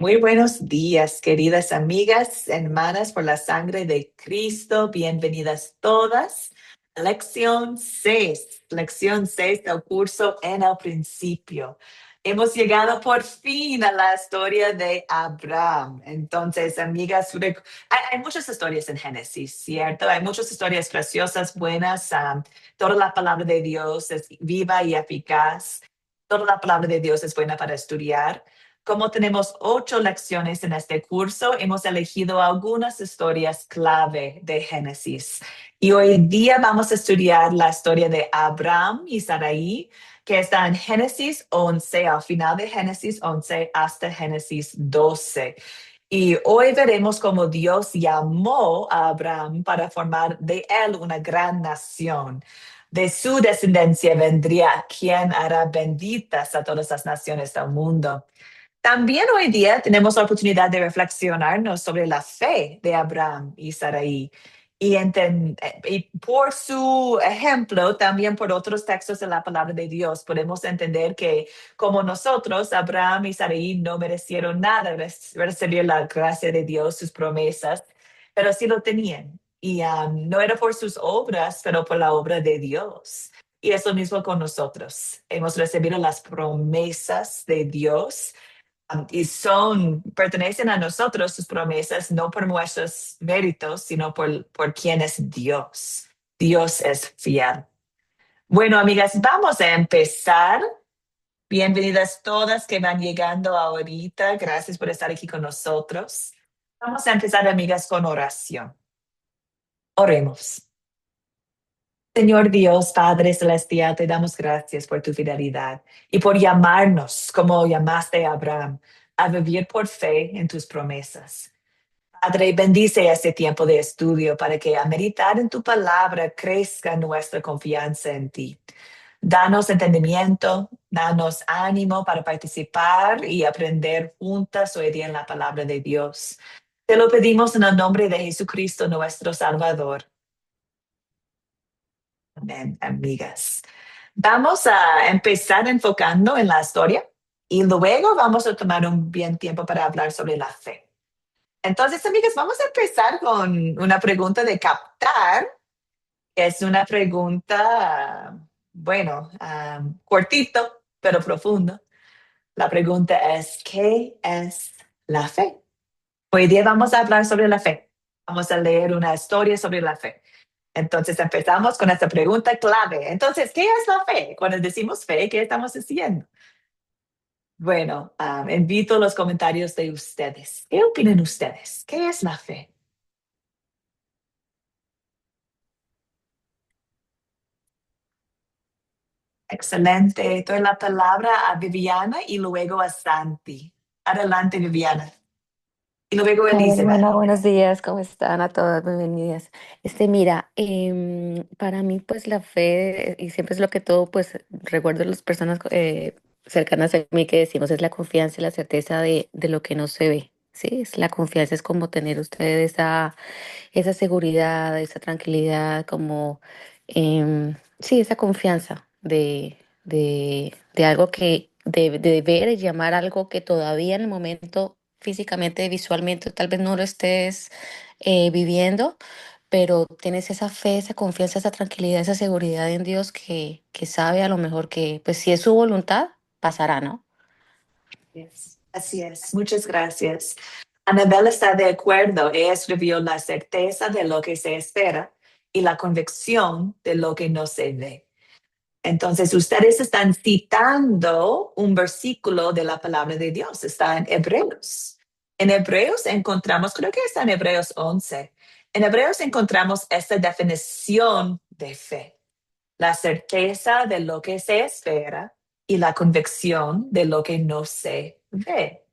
Muy buenos días, queridas amigas, hermanas, por la sangre de Cristo. Bienvenidas todas a lección 6 del curso En el principio. Hemos llegado por fin a la historia de Abraham. Entonces, amigas, hay muchas historias en Génesis, ¿cierto? Hay muchas historias preciosas, buenas. Toda la palabra de Dios es viva y eficaz. Toda la palabra de Dios es buena para estudiar. Como tenemos 8 lecciones en este curso, hemos elegido algunas historias clave de Génesis. Y hoy día vamos a estudiar la historia de Abraham y Sarai, que está en Génesis 11, al final de Génesis 11 hasta Génesis 12. Y hoy veremos cómo Dios llamó a Abraham para formar de él una gran nación. De su descendencia vendría quien hará benditas a todas las naciones del mundo. También hoy día tenemos la oportunidad de reflexionarnos sobre la fe de Abraham y Sarai. Y por su ejemplo, también por otros textos de la palabra de Dios, podemos entender que como nosotros, Abraham y Sarai no merecieron nada recibir la gracia de Dios, sus promesas, pero sí lo tenían. Y no era por sus obras, pero por la obra de Dios. Y es lo mismo con nosotros. Hemos recibido las promesas de Dios y pertenecen a nosotros sus promesas, no por nuestros méritos, sino por quién es Dios. Dios es fiel. Bueno, amigas, vamos a empezar. Bienvenidas todas que van llegando ahorita. Gracias por estar aquí con nosotros. Vamos a empezar, amigas, con oración. Oremos. Señor Dios, Padre Celestial, te damos gracias por tu fidelidad y por llamarnos, como llamaste a Abraham, a vivir por fe en tus promesas. Padre, bendice este tiempo de estudio para que a meditar en tu palabra crezca nuestra confianza en ti. Danos entendimiento, danos ánimo para participar y aprender juntas hoy día en la palabra de Dios. Te lo pedimos en el nombre de Jesucristo, nuestro Salvador. Amén, amigas. Vamos a empezar enfocando en la historia y luego vamos a tomar un bien tiempo para hablar sobre la fe. Entonces, amigas, vamos a empezar con una pregunta de captar. Es una pregunta, bueno, cortito, pero profundo. La pregunta es, ¿qué es la fe? Hoy día vamos a hablar sobre la fe. Vamos a leer una historia sobre la fe. Entonces empezamos con esta pregunta clave. Entonces, ¿qué es la fe? Cuando decimos fe, ¿qué estamos diciendo? Bueno, invito los comentarios de ustedes. ¿Qué opinan ustedes? ¿Qué es la fe? Excelente. Doy la palabra a Viviana y luego a Santi. Adelante, Viviana. Y luego Hola, Elizabeth. hermana, buenos días, ¿cómo están a todas? Bienvenidas. Mira, para mí, pues la fe, y siempre es lo que todo, pues recuerdo a las personas cercanas a mí que decimos, es la confianza y la certeza de lo que no se ve, ¿sí? Es la confianza, es como tener ustedes esa seguridad, esa tranquilidad, como, sí, esa confianza de algo de ver y llamar algo que todavía en el momento, físicamente, visualmente, tal vez no lo estés viviendo, pero tienes esa fe, esa confianza, esa tranquilidad, esa seguridad en Dios que sabe a lo mejor que, pues si es su voluntad, pasará, ¿no? Yes. Así es. Muchas gracias. Anabel está de acuerdo. Ella escribió la certeza de lo que se espera y la convicción de lo que no se ve. Entonces, ustedes están citando un versículo de la palabra de Dios. Está en Hebreos. En Hebreos encontramos, creo que está en Hebreos 11. En Hebreos encontramos esta definición de fe: la certeza de lo que se espera y la convicción de lo que no se ve.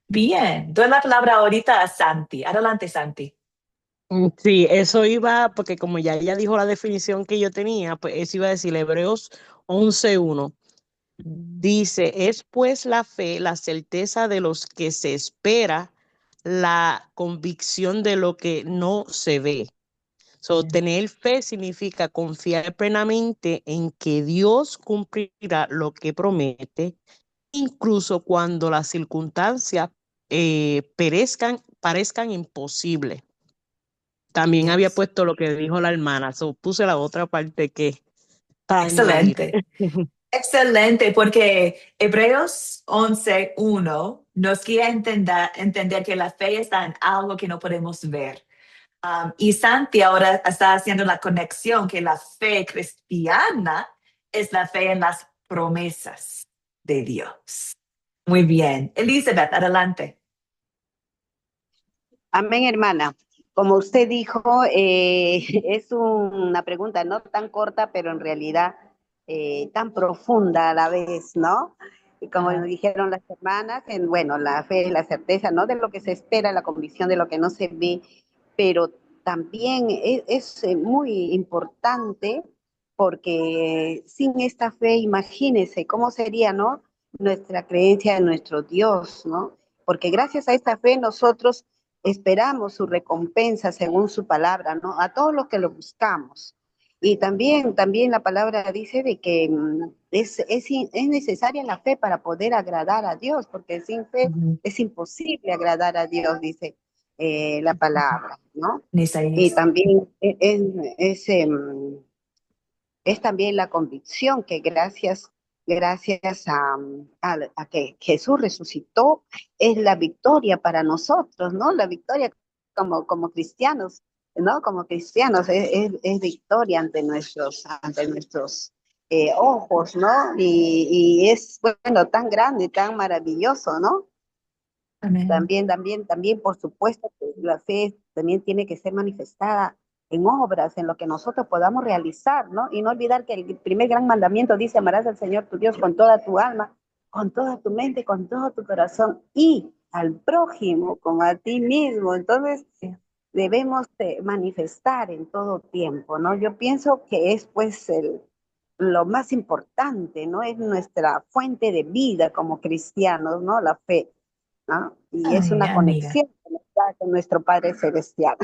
Bien, doy la palabra ahorita a Santi. Adelante, Santi. Sí, eso iba, porque como ya ella dijo la definición que yo tenía, pues eso iba a decir Hebreos 11:1. Dice, es pues la fe, la certeza de los que se espera, la convicción de lo que no se ve. So, Bien. tener fe significa confiar plenamente en que Dios cumplirá lo que promete, incluso cuando las circunstancias parezcan imposibles. También había Yes. puesto lo que dijo la hermana, puse la otra parte que para añadir. Excelente. Excelente, porque Hebreos 11:1 nos quiere entender que la fe está en algo que no podemos ver. Y Santi ahora está haciendo la conexión que la fe cristiana es la fe en las promesas de Dios. Muy bien. Elizabeth, adelante. Amén, hermana. Como usted dijo, es una pregunta no tan corta, pero en realidad tan profunda a la vez, ¿no? Y como Ajá. nos dijeron las hermanas, bueno, la fe es la certeza, ¿no? De lo que se espera, la convicción de lo que no se ve, pero también es muy importante porque sin esta fe, imagínese cómo sería, ¿no? Nuestra creencia en nuestro Dios, ¿no? Porque gracias a esta fe nosotros esperamos su recompensa según su palabra, ¿no? A todos los que lo buscamos. Y también la palabra dice de que es necesaria la fe para poder agradar a Dios, porque sin fe Ujú. es imposible agradar a Dios, dice la palabra, ¿no? En Y Isaías. también es también la convicción que gracias a que Jesús resucitó, es la victoria para nosotros, ¿no? La victoria como cristianos, ¿no? Como cristianos es victoria ante nuestros ojos, ¿no? Y es, bueno, tan grande, tan maravilloso, ¿no? Amén. También, por supuesto, que la fe también tiene que ser manifestada en obras, en lo que nosotros podamos realizar, ¿no? Y no olvidar que el primer gran mandamiento dice, amarás al Señor tu Dios con toda tu alma, con toda tu mente, con todo tu corazón, y al prójimo como a ti mismo. Entonces, Sí. debemos manifestar en todo tiempo, ¿no? Yo pienso que es, pues, lo más importante, ¿no? Es nuestra fuente de vida como cristianos, ¿no? La fe, ¿no? Y es Ay, una amiga. conexión con nuestro Padre Celestial.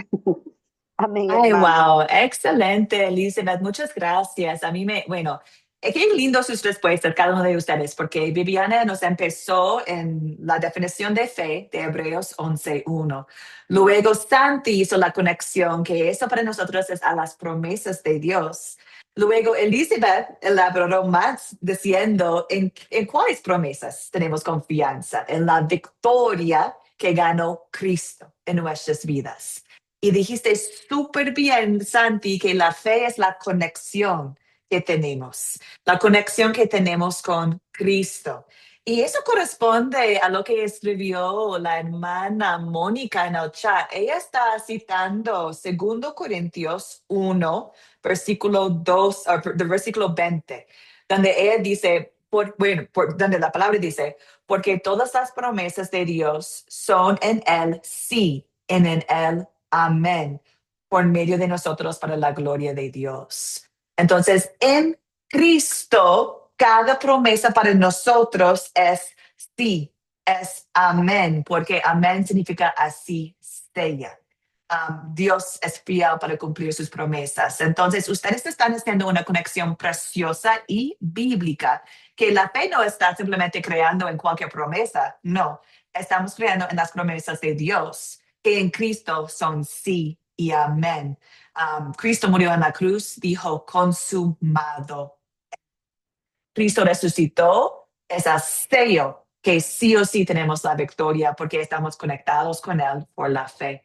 Amén, Ay, hermana. wow, excelente, Elizabeth, muchas gracias. Bueno, qué lindo sus respuestas, cada uno de ustedes, porque Viviana nos empezó en la definición de fe de Hebreos 11:1. Luego Santi hizo la conexión que eso para nosotros es a las promesas de Dios. Luego Elizabeth elaboró más diciendo en cuáles promesas tenemos confianza, en la victoria que ganó Cristo en nuestras vidas. Y dijiste súper bien, Santi, que la fe es la conexión que tenemos, la conexión que tenemos con Cristo. Y eso corresponde a lo que escribió la hermana Mónica en el chat. Ella está citando 2 Corintios 1, versículo 2, del versículo 20, donde ella dice, donde la palabra dice, porque todas las promesas de Dios son en Él sí, en Él amén, por medio de nosotros para la gloria de Dios. Entonces, en Cristo, cada promesa para nosotros es sí, es amén, porque amén significa así sea. Dios es fiel para cumplir sus promesas. Entonces, ustedes están haciendo una conexión preciosa y bíblica, que la fe no está simplemente creando en cualquier promesa, no, estamos creando en las promesas de Dios, que en Cristo son sí y amén. Cristo murió en la cruz, dijo consumado. Cristo resucitó, es el sello que sí o sí tenemos la victoria porque estamos conectados con Él por la fe.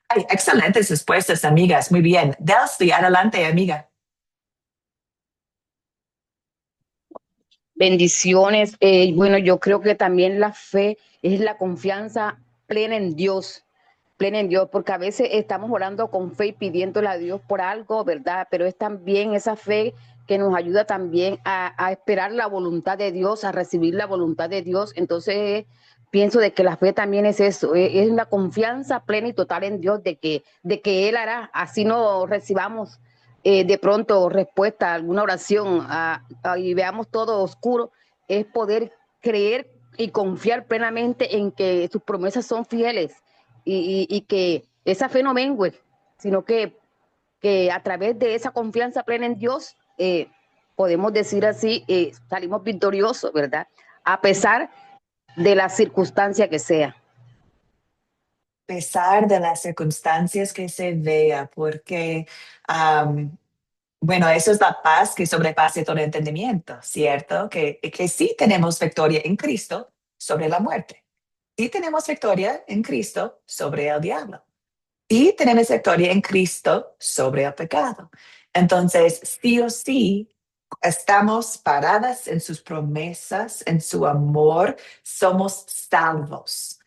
Ay, excelentes respuestas, amigas. Muy bien. Delcy, adelante, amiga. Bendiciones. Bueno, yo creo que también la fe es la confianza plena en Dios, porque a veces estamos orando con fe y pidiéndole a Dios por algo, ¿verdad? Pero es también esa fe que nos ayuda también a esperar la voluntad de Dios, a recibir la voluntad de Dios. Entonces, pienso de que la fe también es eso, es la confianza plena y total en Dios de que Él hará, así no recibamos de pronto respuesta a alguna oración y veamos todo oscuro, es poder creer y confiar plenamente en que sus promesas son fieles y que esa fe no mengue, sino que a través de esa confianza plena en Dios, podemos decir así, salimos victoriosos, ¿verdad? A pesar de la circunstancia que sea. pesar de las circunstancias que se vea, porque, bueno, eso es la paz que sobrepasa todo entendimiento, ¿cierto? Que sí tenemos victoria en Cristo sobre la muerte. Sí tenemos victoria en Cristo sobre el diablo. Sí tenemos victoria en Cristo sobre el pecado. Entonces, sí o sí, estamos paradas en sus promesas, en su amor, somos salvos.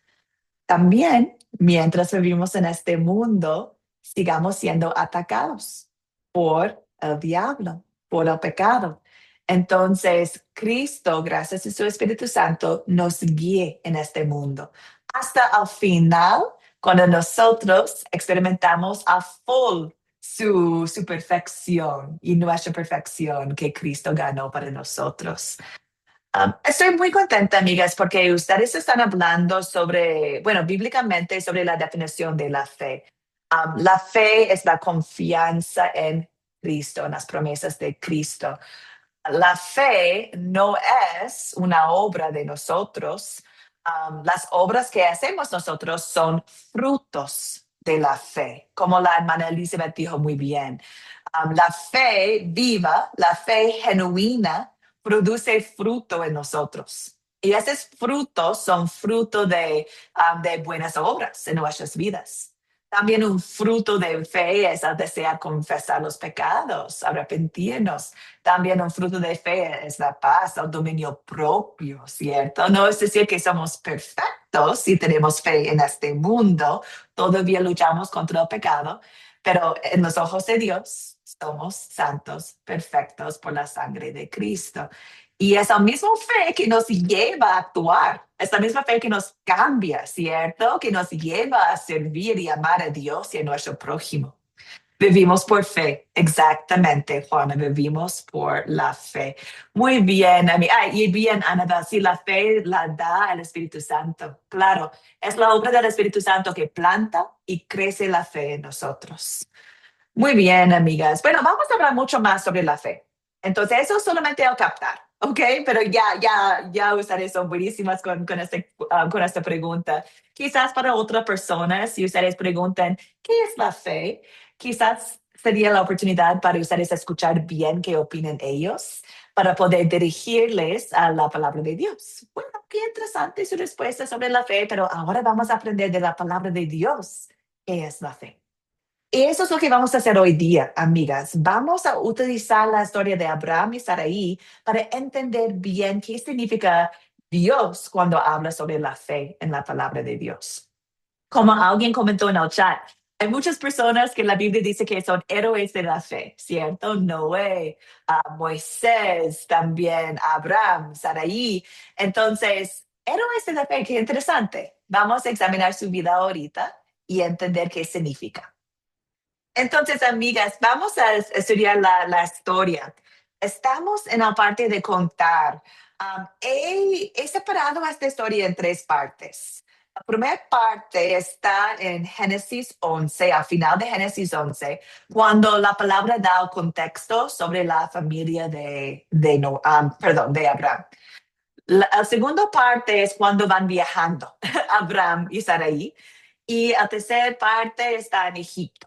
También, mientras vivimos en este mundo, sigamos siendo atacados por el diablo, por el pecado. Entonces, Cristo, gracias a su Espíritu Santo, nos guíe en este mundo. Hasta al final, cuando nosotros experimentamos a full su perfección y nuestra perfección que Cristo ganó para nosotros. Estoy muy contenta, amigas, porque ustedes están hablando sobre, bueno, bíblicamente sobre la definición de la fe. La fe es la confianza en Cristo, en las promesas de Cristo. La fe no es una obra de nosotros. Las obras que hacemos nosotros son frutos de la fe, como la hermana Elizabeth dijo muy bien. La fe viva, la fe genuina, produce fruto en nosotros. Y esos frutos son fruto de buenas obras en nuestras vidas. También un fruto de fe es el desear confesar los pecados, arrepentirnos. También un fruto de fe es la paz, el dominio propio, ¿cierto? No es decir que somos perfectos si tenemos fe en este mundo, todavía luchamos contra el pecado, pero en los ojos de Dios somos santos, perfectos por la sangre de Cristo. Y esa misma fe que nos lleva a actuar, esa misma fe que nos cambia, ¿cierto? Que nos lleva a servir y amar a Dios y a nuestro prójimo. Vivimos por fe, exactamente, Juana, vivimos por la fe. Muy bien, y bien, Annabel, sí, la fe la da el Espíritu Santo. Claro, es la obra del Espíritu Santo que planta y crece la fe en nosotros. Muy bien, amigas. Bueno, vamos a hablar mucho más sobre la fe. Entonces, eso solamente al captar, ¿ok? Pero ya ustedes son buenísimas con esta pregunta. Quizás para otra persona, si ustedes preguntan, ¿qué es la fe? Quizás sería la oportunidad para ustedes escuchar bien qué opinan ellos, para poder dirigirles a la palabra de Dios. Bueno, qué interesante su respuesta sobre la fe, pero ahora vamos a aprender de la palabra de Dios. ¿Qué es la fe? Y eso es lo que vamos a hacer hoy día, amigas. Vamos a utilizar la historia de Abraham y Sarai para entender bien qué significa Dios cuando habla sobre la fe en la palabra de Dios. Como alguien comentó en el chat, hay muchas personas que la Biblia dice que son héroes de la fe, ¿cierto? Noé, Moisés, también Abraham, Sarai. Entonces, héroes de la fe, qué interesante. Vamos a examinar su vida ahorita y entender qué significa. Entonces, amigas, vamos a estudiar la historia. Estamos en la parte de contar. He separado esta historia en tres partes. La primera parte está en Génesis 11, al final de Génesis 11, cuando la palabra da el contexto sobre la familia de Abraham. La segunda parte es cuando van viajando Abraham y Sarai. Y la tercera parte está en Egipto.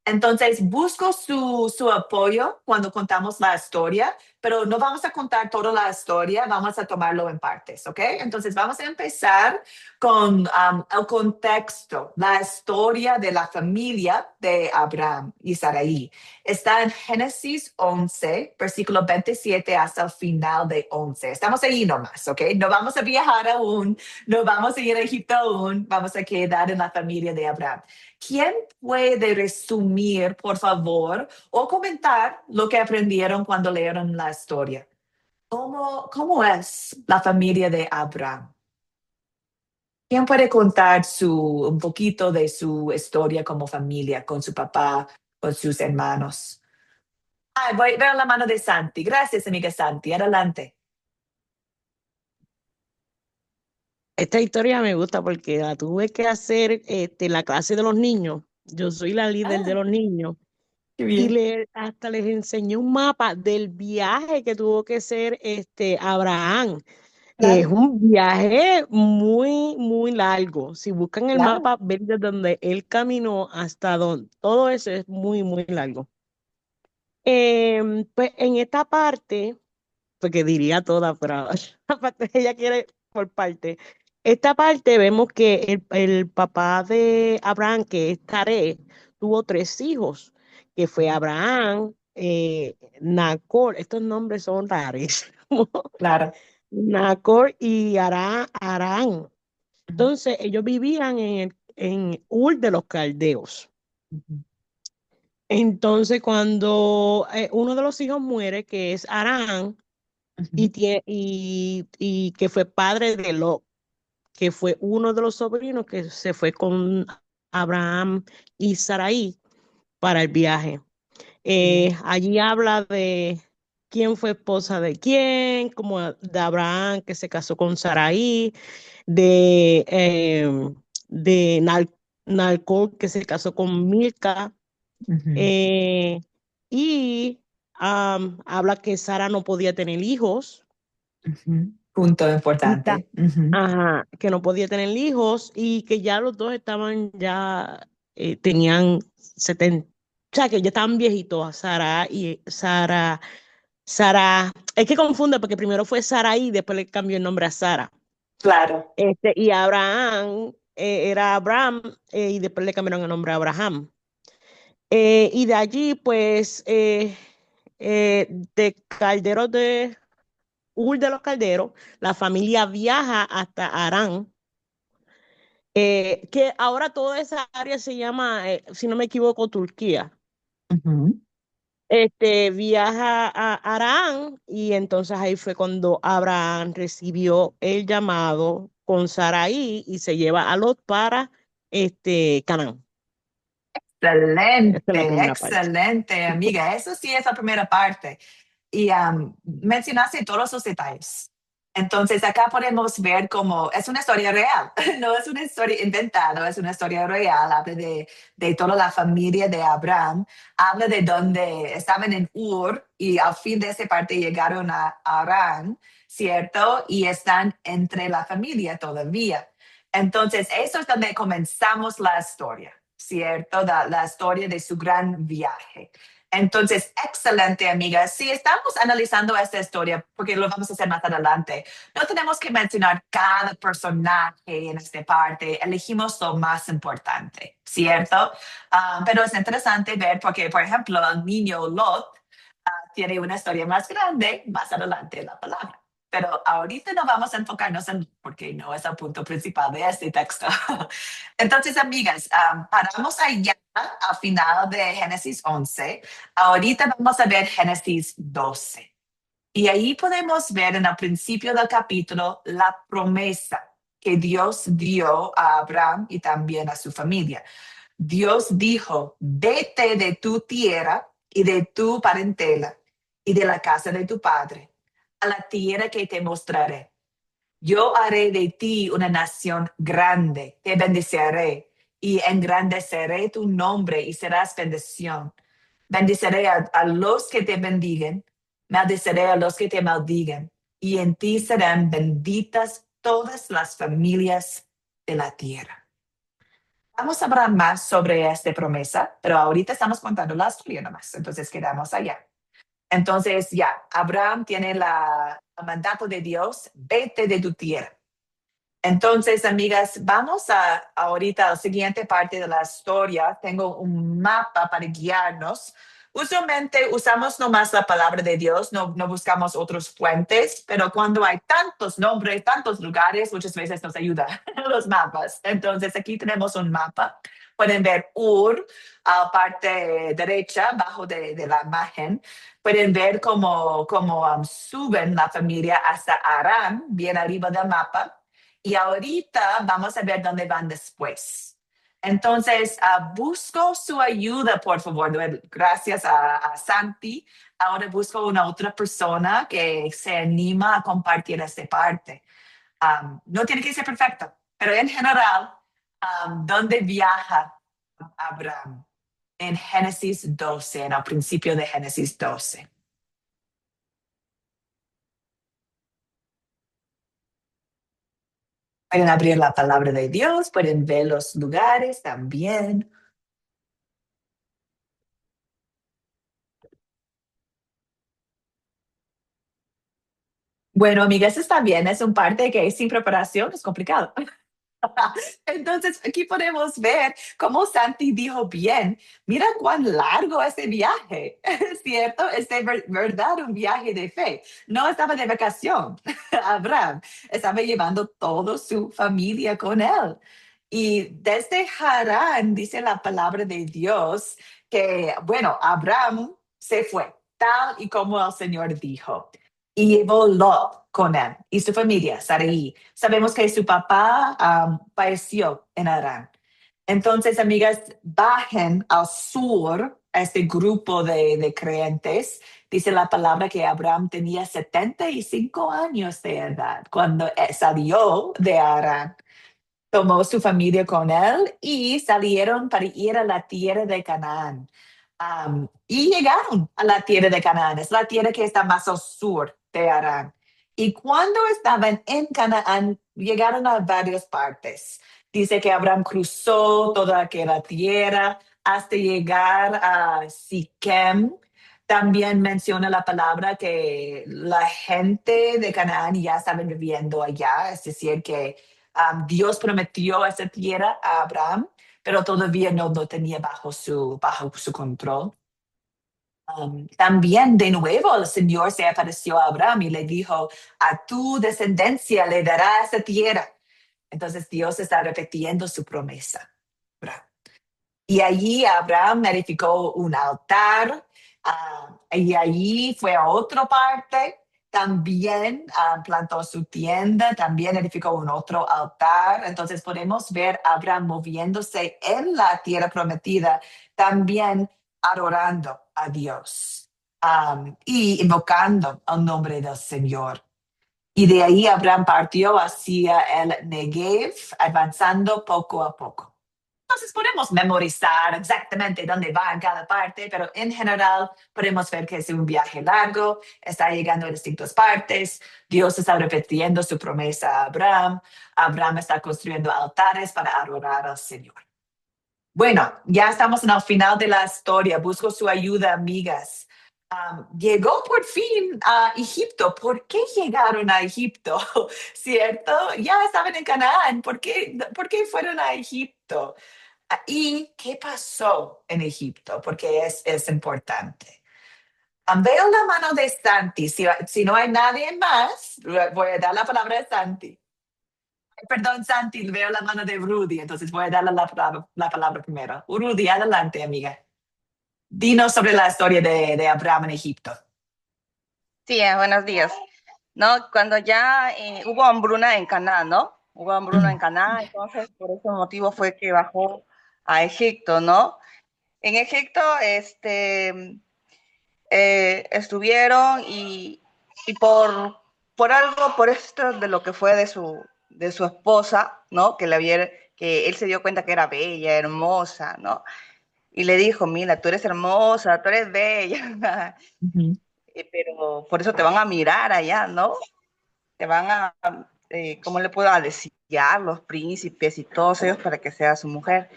Entonces, busco su apoyo cuando contamos la historia, pero no vamos a contar toda la historia, vamos a tomarlo en partes, ¿ok? Entonces, vamos a empezar con el contexto, la historia de la familia de Abraham y Sarai. Está en Génesis 11, versículo 27 hasta el final de 11. Estamos ahí nomás, ¿ok? No vamos a viajar aún, no vamos a ir a Egipto aún, vamos a quedar en la familia de Abraham. ¿Quién puede resumir, por favor, o comentar lo que aprendieron cuando leyeron la historia? ¿Cómo es la familia de Abraham? ¿Quién puede contar un poquito de su historia como familia, con su papá, con sus hermanos? Voy a ver la mano de Santi. Gracias, amiga Santi. Adelante. Esta historia me gusta porque la tuve que hacer en la clase de los niños. Yo soy la líder de Ah, los niños qué y bien. hasta les enseñé un mapa del viaje que tuvo que hacer Abraham. Es Claro, un viaje muy, muy largo. Si buscan el claro. mapa, ven de donde él caminó hasta donde. Todo eso es muy, muy largo. Pues en esta parte, porque diría toda, pero aparte ella quiere por parte. Esta parte vemos que el papá de Abraham, que es Taré, tuvo tres hijos, que fue Abraham, Nacor, estos nombres son raros, Claro. Nacor y Arán. Ujú, Entonces ellos vivían en Ur de los Caldeos. ujú, Entonces cuando uno de los hijos muere, que es Arán, ujú, y que fue padre de Lot, que fue uno de los sobrinos que se fue con Abraham y Sarai para el viaje. bien. Allí habla de quién fue esposa de quién, como de Abraham que se casó con Sarai, de, Nalcor que se casó con Milca, Ujú, eh, y habla que Sara no podía tener hijos. ujú. Punto Y ta- importante. Ujú, Ajá, que no podía tener hijos y que ya los dos estaban ya, tenían 70, o sea, que ya estaban viejitos, Sara, es que confunde porque primero fue Sara y después le cambió el nombre a Sara. claro. Y Abraham, era Abraham, y después le cambiaron el nombre a Abraham. Y de allí, pues, de Calderos de Ur de los Calderos, la familia viaja hasta Arán, que ahora toda esa área se llama, si no me equivoco, Turquía. Ujú. Viaja a Arán y entonces ahí fue cuando Abraham recibió el llamado con Sarai y se lleva a Lot para Canaán. Esa es la Excelente, primera parte. excelente, amiga. Eso sí es la primera parte. Y mencionaste todos los detalles. Entonces, acá podemos ver cómo es una historia real, no es una historia inventada, es una historia real. Habla de toda la familia de Abraham, habla de donde estaban en Ur y al fin de esa parte llegaron a Arán, ¿cierto? Y están entre la familia todavía. Entonces, eso es donde comenzamos la historia, ¿cierto? La historia de su gran viaje. Entonces, excelente, amiga. Si estamos analizando esta historia, porque lo vamos a hacer más adelante, no tenemos que mencionar cada personaje en esta parte. Elegimos lo más importante, ¿cierto? Pero es interesante ver porque, por ejemplo, el niño Lot tiene una historia más grande más adelante en la palabra. Pero ahorita no vamos a enfocarnos en, porque no es el punto principal de este texto. Entonces, amigas, paramos allá al final de Génesis 11. Ahorita vamos a ver Génesis 12. Y ahí podemos ver en el principio del capítulo la promesa que Dios dio a Abraham y también a su familia. Dios dijo, vete de tu tierra y de tu parentela y de la casa de tu padre a la tierra que te mostraré. Yo haré de ti una nación grande, te bendeciré y engrandeceré tu nombre y serás bendición. Bendeciré a los que te bendigan, maldeciré a los que te maldigan, y en ti serán benditas todas las familias de la tierra. Vamos a hablar más sobre esta promesa, pero ahorita estamos contando la historia nomás, entonces quedamos allá. Entonces ya, Abraham tiene el mandato de Dios, vete de tu tierra. Entonces, amigas, vamos a ahorita a la siguiente parte de la historia. Tengo un mapa para guiarnos. Usualmente usamos nomás la palabra de Dios, no buscamos otros fuentes, pero cuando hay tantos nombres, tantos lugares, muchas veces nos ayuda los mapas. Entonces, aquí tenemos un mapa. Pueden ver Ur, a la parte derecha, abajo de la imagen. Pueden ver cómo suben la familia hasta Aram, bien arriba del mapa. Y ahorita vamos a ver dónde van después. Entonces, busco su ayuda, por favor. Gracias a Santi. Ahora busco una otra persona que se anima a compartir esta parte. No tiene que ser perfecto, pero en general, ¿dónde viaja Abraham? En Génesis 12, en el principio de Génesis 12. Pueden abrir la palabra de Dios, pueden ver los lugares también. Bueno, amigas, está bien, es un parte que sin preparación es complicado. Entonces, aquí podemos ver cómo Santi dijo bien, mira cuán largo es el viaje, ¿cierto? Es de verdad un viaje de fe. No estaba de vacación, Abraham, estaba llevando toda su familia con él. Y desde Harán, dice la palabra de Dios, que, bueno, Abraham se fue, tal y como el Señor dijo. Y llevó Lot con él y su familia, Sarai. Sabemos que su papá falleció en Arán. Entonces, amigas, bajen al sur a este grupo de creyentes. Dice la palabra que Abraham tenía 75 años de edad cuando salió de Arán. Tomó su familia con él y salieron para ir a la tierra de Canaán. Y llegaron a la tierra de Canaán, es la tierra que está más al sur de Arán. Y cuando estaban en Canaán, llegaron a varias partes. Dice que Abraham cruzó toda aquella tierra hasta llegar a Siquem. También menciona la palabra que la gente de Canaán ya estaba viviendo allá, es decir, que Dios prometió esa tierra a Abraham, pero todavía no tenía bajo su control. También de nuevo el Señor se apareció a Abraham y le dijo, a tu descendencia le dará esa tierra. Entonces Dios está repitiendo su promesa. Y allí Abraham edificó un altar, y allí fue a otra parte, también plantó su tienda, también edificó un otro altar. Entonces podemos ver a Abraham moviéndose en la tierra prometida, también adorando a Dios, y invocando el nombre del Señor. Y de ahí Abraham partió hacia el Negev, avanzando poco a poco. Entonces podemos memorizar exactamente dónde va en cada parte, pero en general podemos ver que es un viaje largo, está llegando a distintas partes, Dios está repitiendo su promesa a Abraham, Abraham está construyendo altares para adorar al Señor. Bueno, ya estamos en el final de la historia, busco su ayuda, amigas. Llegó por fin a Egipto. ¿Por qué llegaron a Egipto? ¿Cierto? Ya estaban en Canaán. Por qué fueron a Egipto? ¿Y qué pasó en Egipto? Porque es importante. Veo la mano de Santi. Si no hay nadie más, voy a dar la palabra a Santi. Perdón, Santi, veo la mano de Rudy, entonces voy a darle la palabra primero. Rudy, adelante, amiga. Dinos sobre la historia de Abraham en Egipto. Sí, buenos días. ¿No? Cuando ya hubo hambruna en Canaán, ¿no? Hubo hambruna en Canaán, entonces por ese motivo fue que bajó a Egipto, ¿no? En Egipto, estuvieron y por algo, por esto de lo que fue de su esposa, ¿no? Que él se dio cuenta que era bella, hermosa, ¿no? Y le dijo, mira, tú eres hermosa, tú eres bella, pero por eso te van a mirar allá, ¿no? Te van a, ¿cómo le puedo decir? Los príncipes y todos ellos para que seas su mujer.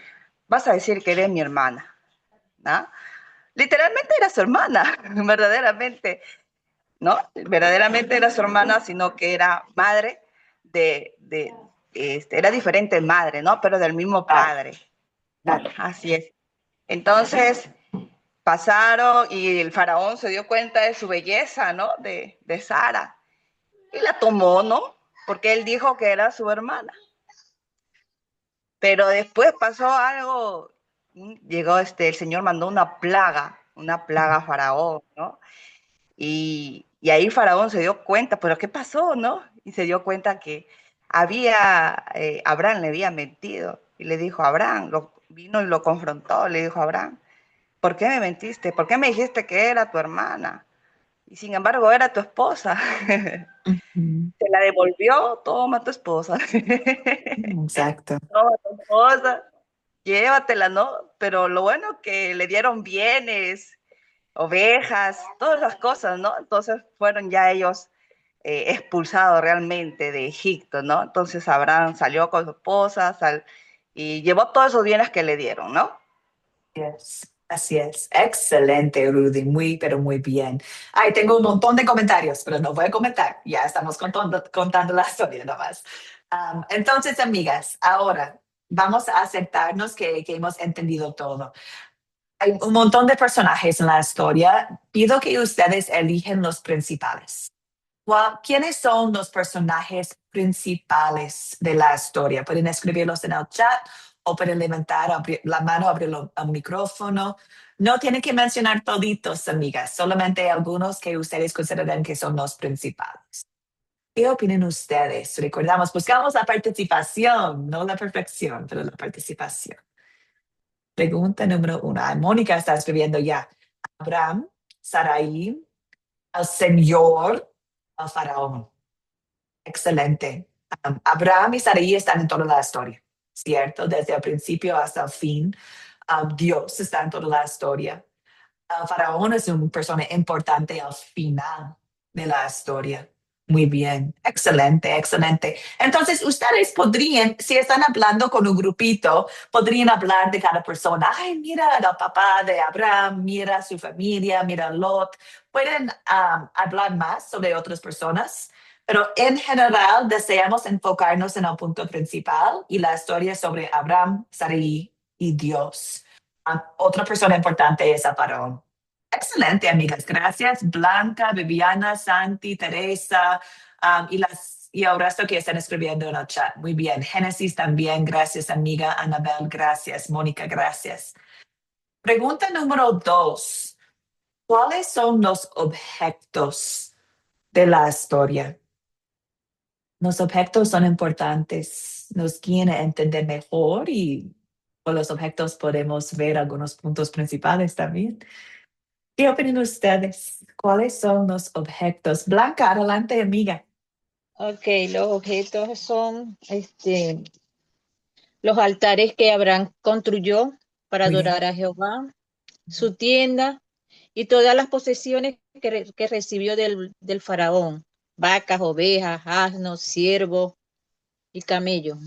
Vas a decir que eres mi hermana, ¿no? Literalmente era su hermana, verdaderamente, ¿no? Verdaderamente era su hermana, sino que era madre era diferente madre, ¿no? Pero del mismo padre. Claro. Así es. Entonces, pasaron y el faraón se dio cuenta de su belleza, ¿no? De Sara. Y la tomó, ¿no? Porque él dijo que era su hermana. Pero después pasó algo, llegó el Señor mandó una plaga a Faraón, ¿no? Y ahí Faraón se dio cuenta, pero ¿qué pasó, no? Y se dio cuenta que Abraham le había mentido. Y le dijo, Abraham, vino y lo confrontó, le dijo, Abraham, ¿por qué me mentiste? ¿Por qué me dijiste que era tu hermana? Y sin embargo era tu esposa. Te la devolvió, toma tu esposa. Exacto. Toma tu esposa, llévatela, ¿no? Pero lo bueno que le dieron bienes, ovejas, todas las cosas, ¿no? Entonces fueron ya ellos expulsado realmente de Egipto, ¿no? Entonces Abraham salió con su esposa y llevó todos esos bienes que le dieron, ¿no? Yes, así es. Excelente, Rudy. Muy, pero muy bien. Ay, tengo un montón de comentarios, pero no voy a comentar. Ya estamos contando la historia nomás. Entonces, amigas, ahora vamos a aceptarnos que hemos entendido todo. Hay un montón de personajes en la historia. Pido que ustedes eligen los principales. ¿Quiénes son los personajes principales de la historia? Pueden escribirlos en el chat o pueden levantar la mano, abrir el micrófono. No tienen que mencionar toditos, amigas, solamente algunos que ustedes consideran que son los principales. ¿Qué opinan ustedes? Recordamos, buscamos la participación, no la perfección, pero la participación. Pregunta número 1. Mónica está escribiendo ya. Abraham, Sarai, el Señor, el Faraón. Excelente. Abraham y Sarai están en toda la historia, ¿cierto? Desde el principio hasta el fin. Dios está en toda la historia. Faraón es una persona importante al final de la historia. Muy bien, excelente, excelente. Entonces, ustedes podrían, si están hablando con un grupito, podrían hablar de cada persona. Ay, mira el papá de Abraham, mira su familia, mira Lot. Pueden hablar más sobre otras personas, pero en general deseamos enfocarnos en el punto principal y la historia sobre Abraham, Sarai y Dios. Otra persona importante es el Faraón. Excelente, amigas. Gracias, Blanca, Viviana, Santi, Teresa, y el resto que están escribiendo en el chat. Muy bien. Génesis también. Gracias, amiga. Anabel, gracias. Mónica, gracias. Pregunta número 2. ¿Cuáles son los objetos de la historia? Los objetos son importantes. Nos guían a entender mejor y con los objetos podemos ver algunos puntos principales también. ¿Qué opinan ustedes? ¿Cuáles son los objetos? Blanca, adelante, amiga. Ok, los objetos son los altares que Abraham construyó para Muy bien. adorar a Jehová, su tienda y todas las posesiones que recibió del faraón, vacas, ovejas, asnos, siervos y camellos.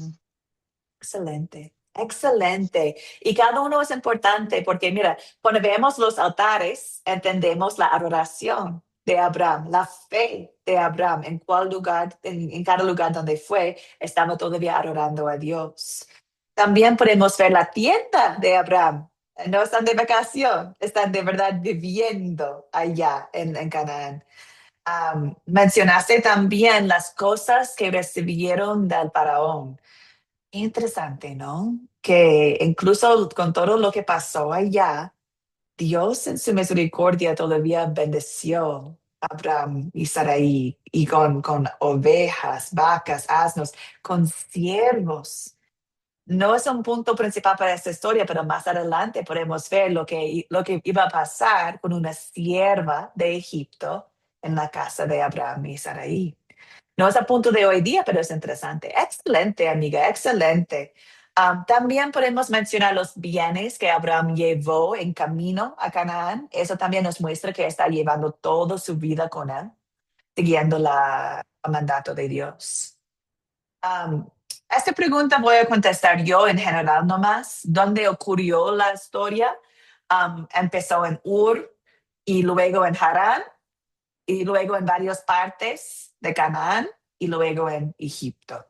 Excelente, excelente. Y cada uno es importante porque, mira, cuando vemos los altares, entendemos la adoración de Abraham, la fe de Abraham, en cuál lugar, en cada lugar donde fue, estaba todavía adorando a Dios. También podemos ver la tienda de Abraham. No están de vacación, están de verdad viviendo allá en Canaán. Mencionaste también las cosas que recibieron del faraón. Interesante, ¿no? Que incluso con todo lo que pasó allá, Dios en su misericordia todavía bendeció a Abraham y Sarai y con ovejas, vacas, asnos, con siervos. No es un punto principal para esta historia, pero más adelante podemos ver lo que iba a pasar con una sierva de Egipto en la casa de Abraham y Sarai. No es a punto de hoy día, pero es interesante. Excelente, amiga, excelente. También podemos mencionar los bienes que Abraham llevó en camino a Canaán. Eso también nos muestra que está llevando toda su vida con él, siguiendo el mandato de Dios. Esta pregunta voy a contestar yo en general nomás. ¿Dónde ocurrió la historia? Empezó en Ur y luego en Harán y luego en varias partes de Canaán y luego en Egipto.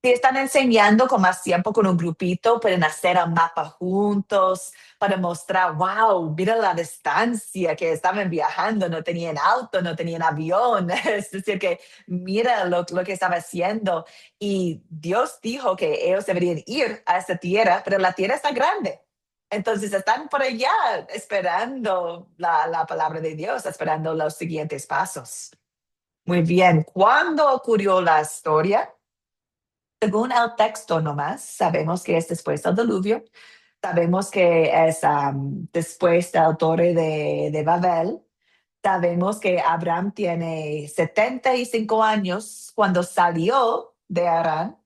Si están enseñando con más tiempo con un grupito, pueden hacer un mapa juntos para mostrar, wow, mira la distancia que estaban viajando, no tenían auto, no tenían avión, es decir, que mira lo que estaba haciendo. Y Dios dijo que ellos deberían ir a esa tierra, pero la tierra está grande. Entonces están por allá esperando la palabra de Dios, esperando los siguientes pasos. Muy bien. ¿Cuándo ocurrió la historia? Según el texto nomás, sabemos que es después del diluvio. Sabemos que es después del torre de Babel. Sabemos que Abraham tiene 75 años cuando salió de Harán.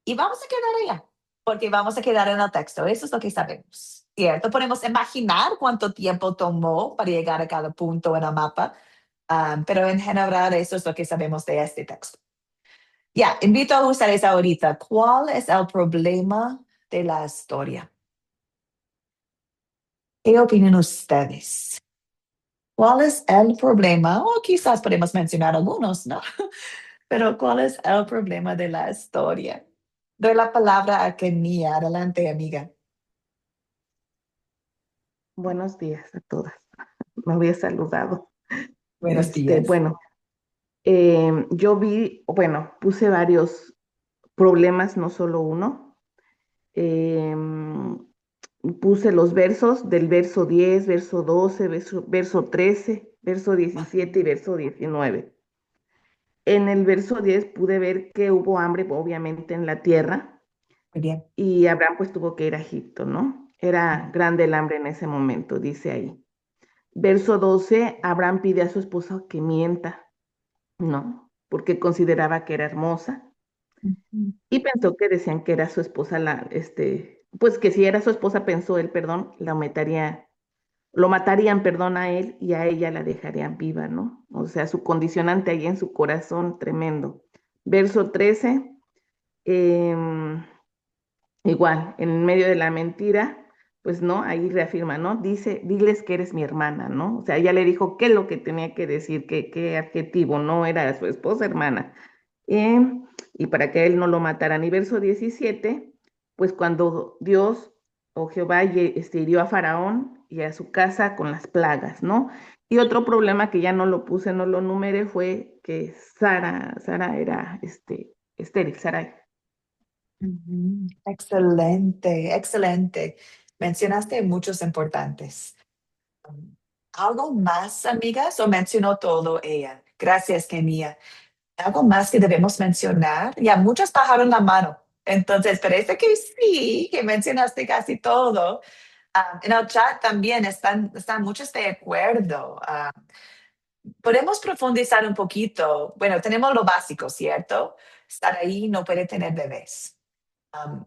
Y vamos a quedar allá, porque vamos a quedar en el texto. Eso es lo que sabemos, ¿cierto? Podemos imaginar cuánto tiempo tomó para llegar a cada punto en el mapa, Pero en general eso es lo que sabemos de este texto. Ya, invito a ustedes ahorita. ¿Cuál es el problema de la historia? ¿Qué opinan ustedes? ¿Cuál es el problema? O quizás podemos mencionar algunos, ¿no? Pero ¿cuál es el problema de la historia? Doy la palabra a Kenia. Adelante, amiga. Buenos días a todas. Me había saludado. Buenos días. Bueno, puse varios problemas, no solo uno. Puse los versos del verso 10, verso 12, verso 13, verso 17 y verso 19. En el verso 10 pude ver que hubo hambre, obviamente, en la tierra, Muy bien. y Abraham pues tuvo que ir a Egipto, ¿no? Era grande el hambre en ese momento, dice ahí. Verso 12, Abraham pide a su esposa que mienta, ¿no? Porque consideraba que era hermosa Ujú. y pensó que decían que era su esposa, pues que si era su esposa, pensó él, perdón, lo matarían, perdón, a él y a ella la dejarían viva, ¿no? O sea, su condicionante ahí en su corazón, tremendo. Verso 13, em, igual, en medio de la mentira, pues no, ahí reafirma, ¿no? Dice, diles que eres mi hermana, ¿no? O sea, ella le dijo qué es lo que tenía que decir, qué adjetivo, no era su esposa hermana. Y para que él no lo mataran. Y verso 17, pues cuando Dios o Jehová hirió a Faraón y a su casa con las plagas, ¿no? Y otro problema que ya no lo puse, no lo numeré, fue que Sara era estéril, Sarai. Ujú. Excelente, excelente. Mencionaste muchos importantes. ¿Algo más, amigas, o mencionó todo ella? Gracias, Kenia. ¿Algo más que debemos mencionar? Ya muchos bajaron la mano. Entonces, parece que sí, que mencionaste casi todo. En el chat también están muchos de acuerdo. Podemos profundizar un poquito. Bueno, tenemos lo básico, ¿cierto? Estar ahí no puede tener bebés.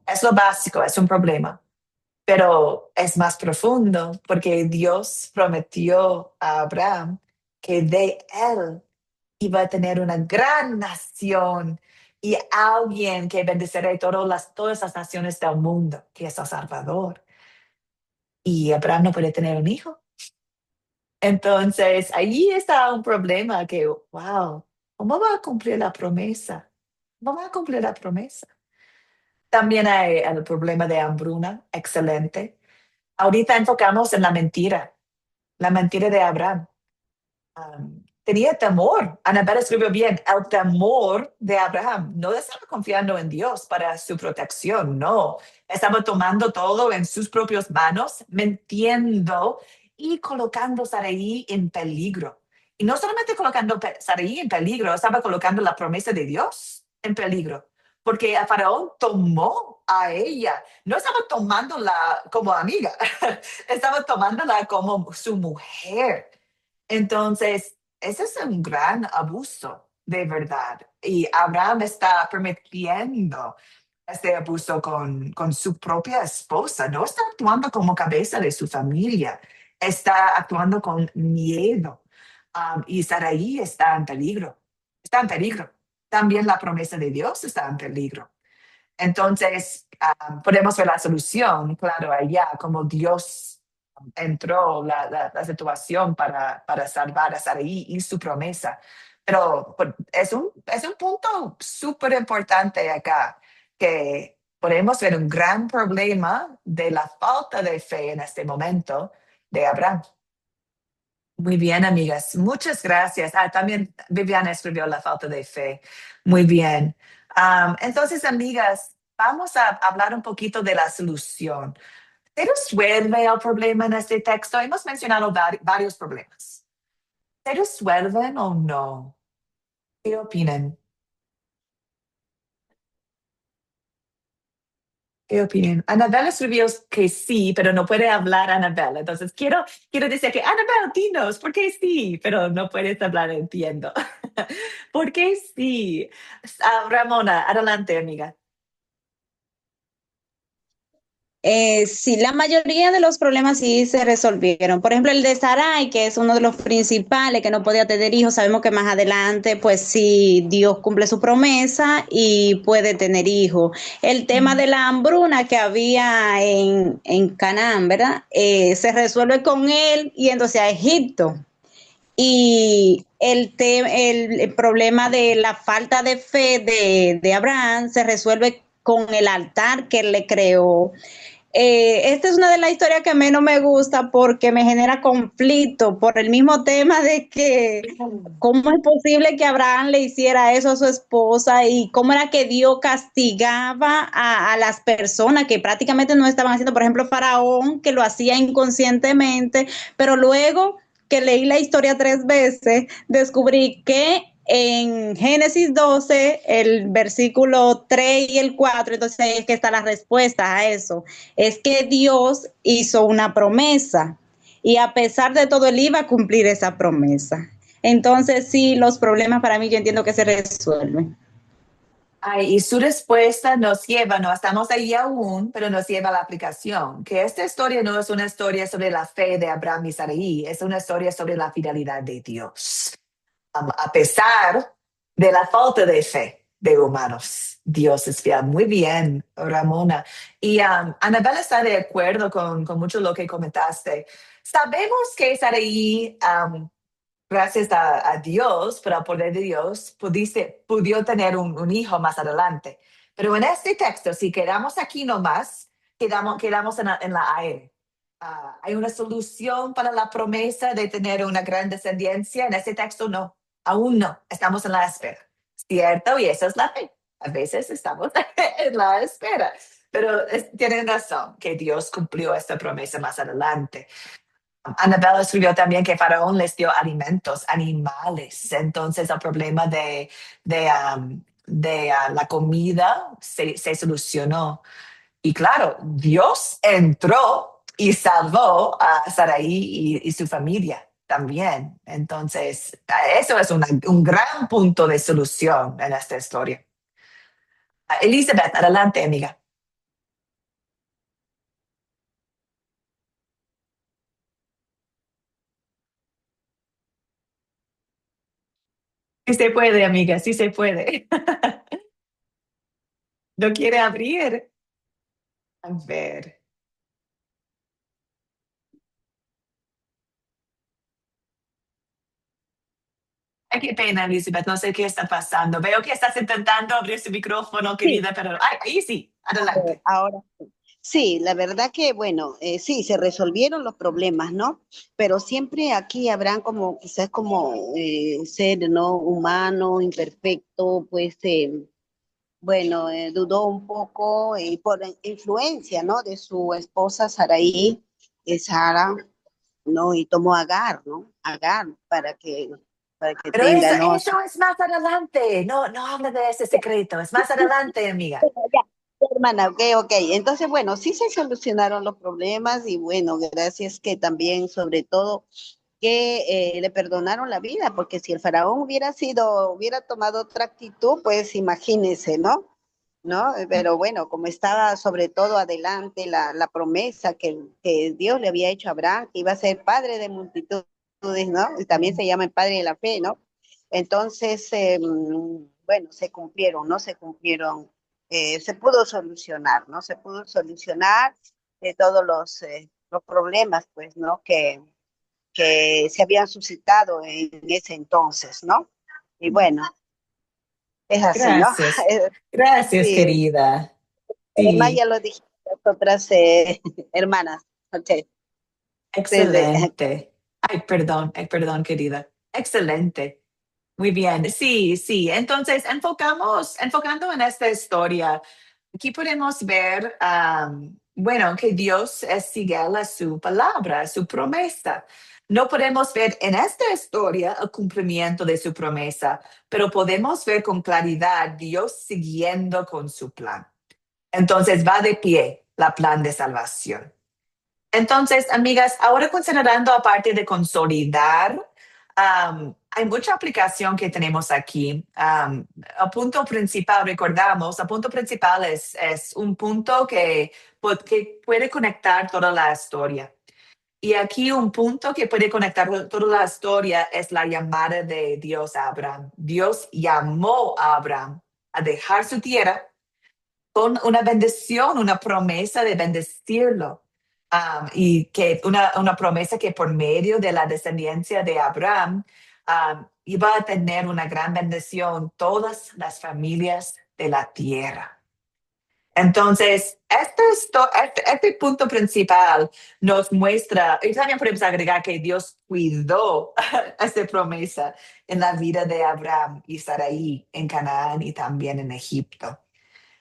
Es lo básico, es un problema. Pero es más profundo porque Dios prometió a Abraham que de él iba a tener una gran nación y alguien que bendecirá todas las naciones del mundo, que es el Salvador. Y Abraham no puede tener un hijo. Entonces, ahí está un problema que, wow, ¿cómo va a cumplir la promesa? ¿Cómo va a cumplir la promesa? También hay el problema de hambruna, excelente. Ahorita enfocamos en la mentira de Abraham. Tenía temor. Anabel escribió bien, el temor de Abraham. No estaba confiando en Dios para su protección, no. Estaba tomando todo en sus propias manos, mintiendo y colocando a Sarai en peligro. Y no solamente colocando a Sarai en peligro, estaba colocando la promesa de Dios en peligro. Porque a Faraón tomó a ella. No estaba tomándola como amiga, estaba tomándola como su mujer. Entonces, ese es un gran abuso, de verdad. Y Abraham está permitiendo este abuso con su propia esposa. No está actuando como cabeza de su familia, está actuando con miedo. Y Sarai está en peligro. Está en peligro. También la promesa de Dios está en peligro. Entonces, podemos ver la solución, claro, allá, como Dios entró la situación para salvar a Sarai y su promesa. Pero pues, es un punto súper importante acá, que podemos ver un gran problema de la falta de fe en este momento de Abraham. Muy bien, amigas. Muchas gracias. También Viviana escribió la falta de fe. Muy bien. Entonces, amigas, vamos a hablar un poquito de la solución. ¿Se resuelve el problema en este texto? Hemos mencionado varios problemas. ¿Se resuelven o no? ¿Qué opinan? ¿Qué opinan? Anabel escribió que sí, pero no puede hablar Anabel. Entonces, quiero decir que, Anabel, dinos, ¿por qué sí? Pero no puedes hablar, entiendo. ¿Por qué sí? Ramona, adelante, amiga. Sí, la mayoría de los problemas sí se resolvieron. Por ejemplo, el de Sarai, que es uno de los principales, que no podía tener hijos, sabemos que más adelante, pues sí, Dios cumple su promesa y puede tener hijos. El tema de la hambruna que había en Canaán, ¿verdad? Se resuelve con él yéndose a Egipto. Y el problema de la falta de fe de Abraham se resuelve con el altar que él le creó. Esta es una de las historias que menos me gusta porque me genera conflicto por el mismo tema de que cómo es posible que Abraham le hiciera eso a su esposa y cómo era que Dios castigaba a las personas que prácticamente no estaban haciendo, por ejemplo, Faraón, que lo hacía inconscientemente, pero luego que leí la historia 3 veces, descubrí que en Génesis 12, el versículo 3 y el 4, entonces ahí es que está la respuesta a eso. Es que Dios hizo una promesa y a pesar de todo, él iba a cumplir esa promesa. Entonces, sí, los problemas para mí yo entiendo que se resuelven. Ay, y su respuesta nos lleva, no estamos ahí aún, pero nos lleva a la aplicación, que esta historia no es una historia sobre la fe de Abraham y Sarai, es una historia sobre la fidelidad de Dios. A pesar de la falta de fe de humanos, Dios es fiel. Muy bien, Ramona. Y Anabel está de acuerdo con mucho lo que comentaste. Sabemos que Sarai, gracias a Dios, por el poder de Dios, pudo tener un hijo más adelante. Pero en este texto, si quedamos aquí nomás, quedamos en la aire. ¿Hay una solución para la promesa de tener una gran descendencia? En este texto no, aún no, estamos en la espera. ¿Cierto? Y esa es la fe. A veces estamos en la espera. Pero tienen razón que Dios cumplió esta promesa más adelante. Annabelle escribió también que Faraón les dio alimentos, animales. Entonces el problema de la comida se solucionó. Y claro, Dios entró y salvó a Sarai y su familia también. Entonces, eso es un gran punto de solución en esta historia. Elizabeth, adelante, amiga. Sí se puede, amiga, sí se puede. ¿No quiere abrir? A ver. Ay, qué pena, Elizabeth, no sé qué está pasando. Veo que estás intentando abrir su micrófono, Sí, querida, pero ay, ahí sí, adelante. ahora sí. Sí, la verdad que, bueno, sí, se resolvieron los problemas, ¿no? Pero siempre aquí habrán como, quizás como ser, ¿no? Humano, imperfecto, pues, bueno, dudó un poco por influencia, ¿no? De su esposa Saraí, Sara, ¿no? Y tomó a Agar, ¿no? Agar para que Pero tenga, ¿no? eso es más adelante. No, no habla de ese secreto. Es más adelante, amiga. Ya, hermana, ok, ok. Entonces, bueno, sí se solucionaron los problemas y bueno, gracias que también, sobre todo, que le perdonaron la vida, porque si el faraón hubiera tomado otra actitud, pues imagínese, ¿no? ¿No? Pero bueno, como estaba sobre todo adelante la promesa que Dios le había hecho a Abraham, que iba a ser padre de multitudes, ¿no? Y también se llama el padre de la fe, ¿no? Entonces, bueno, se cumplieron, ¿no? Se cumplieron, se pudo solucionar, ¿no? Se pudo solucionar todos los problemas, pues, ¿no? Que se habían suscitado en ese entonces, ¿no? Y bueno, es así, ¿no? Gracias. Gracias, Sí, querida. además Sí, ya lo dije las otras hermanas, ok, desde, excelente. Ay, perdón, querida. Excelente. Muy bien. Sí, sí. Entonces, enfocando en esta historia, aquí podemos ver, bueno, que Dios es fiel a su palabra, a su promesa. No podemos ver en esta historia el cumplimiento de su promesa, pero podemos ver con claridad Dios siguiendo con su plan. Entonces va de pie la plan de salvación. Entonces, amigas, ahora considerando aparte de consolidar Hay mucha aplicación que tenemos aquí. El punto principal, recordamos, el punto principal es un punto que puede conectar toda la historia. Y aquí un punto que puede conectar toda la historia es la llamada de Dios a Abraham. Dios llamó a Abraham a dejar su tierra con una bendición, una promesa de bendecirlo. Y que una promesa que por medio de la descendencia de Abraham iba a tener una gran bendición todas las familias de la tierra. Entonces, este punto principal nos muestra, y también podemos agregar que Dios cuidó esta promesa en la vida de Abraham y Sarai en Canaán y también en Egipto.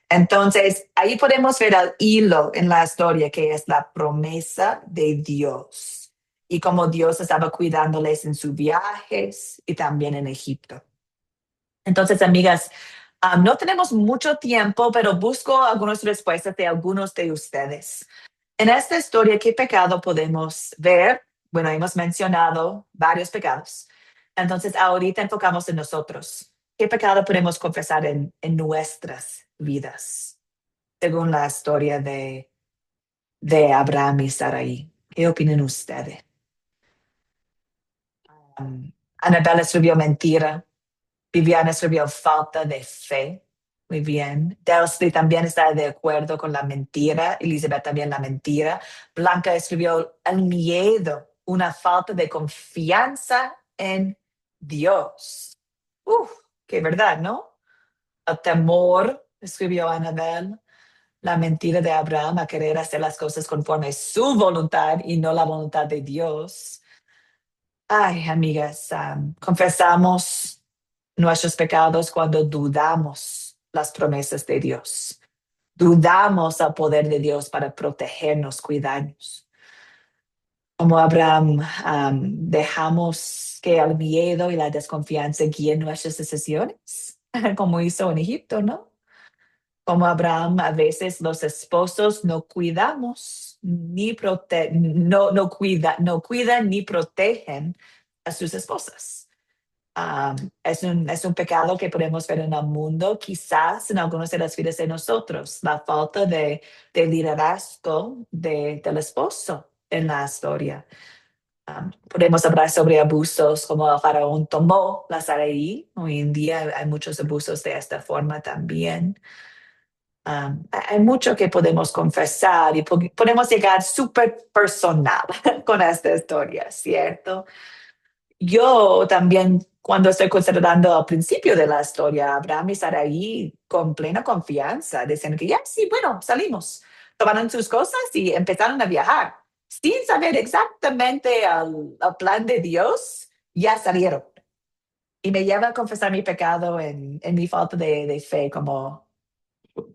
Entonces, ahí podemos ver el hilo en la historia que es la promesa de Dios y cómo Dios estaba cuidándoles en sus viajes y también en Egipto. Entonces, amigas, no tenemos mucho tiempo, pero busco algunas respuestas de algunos de ustedes. En esta historia, ¿qué pecado podemos ver? Bueno, hemos mencionado varios pecados. Entonces, ahorita enfocamos en nosotros. ¿Qué pecado podemos confesar en nuestras vidas? Según la historia de Abraham y Sarai. ¿Qué opinan ustedes? Annabelle escribió mentira. Viviana escribió falta de fe. Muy bien. Delsley también está de acuerdo con la mentira. Elizabeth también la mentira. Blanca escribió el miedo, una falta de confianza en Dios. Qué verdad, ¿no? El temor, escribió Annabelle. La mentira de Abraham a querer hacer las cosas conforme su voluntad y no la voluntad de Dios. Ay, amigas, confesamos nuestros pecados cuando dudamos las promesas de Dios. Dudamos al poder de Dios para protegernos, cuidarnos. Como Abraham, dejamos que el miedo y la desconfianza guíen nuestras decisiones, como hizo en Egipto, ¿no? Como Abraham, a veces los esposos no cuidamos, no cuidan ni protegen a sus esposas. Es un pecado que podemos ver en el mundo, quizás en algunas de las vidas de nosotros, la falta de liderazgo del esposo en la historia. Podemos hablar sobre abusos como el faraón tomó la Sarai. Hoy en día hay muchos abusos de esta forma también. Hay mucho que podemos confesar y podemos llegar súper personal con esta historia, ¿cierto? Yo también, cuando estoy considerando al principio de la historia, Abraham y Sarai con plena confianza, dicen que ya, sí, bueno, salimos. Tomaron sus cosas y empezaron a viajar. Sin saber exactamente el plan de Dios, ya salieron. Y me lleva a confesar mi pecado en mi falta de fe, como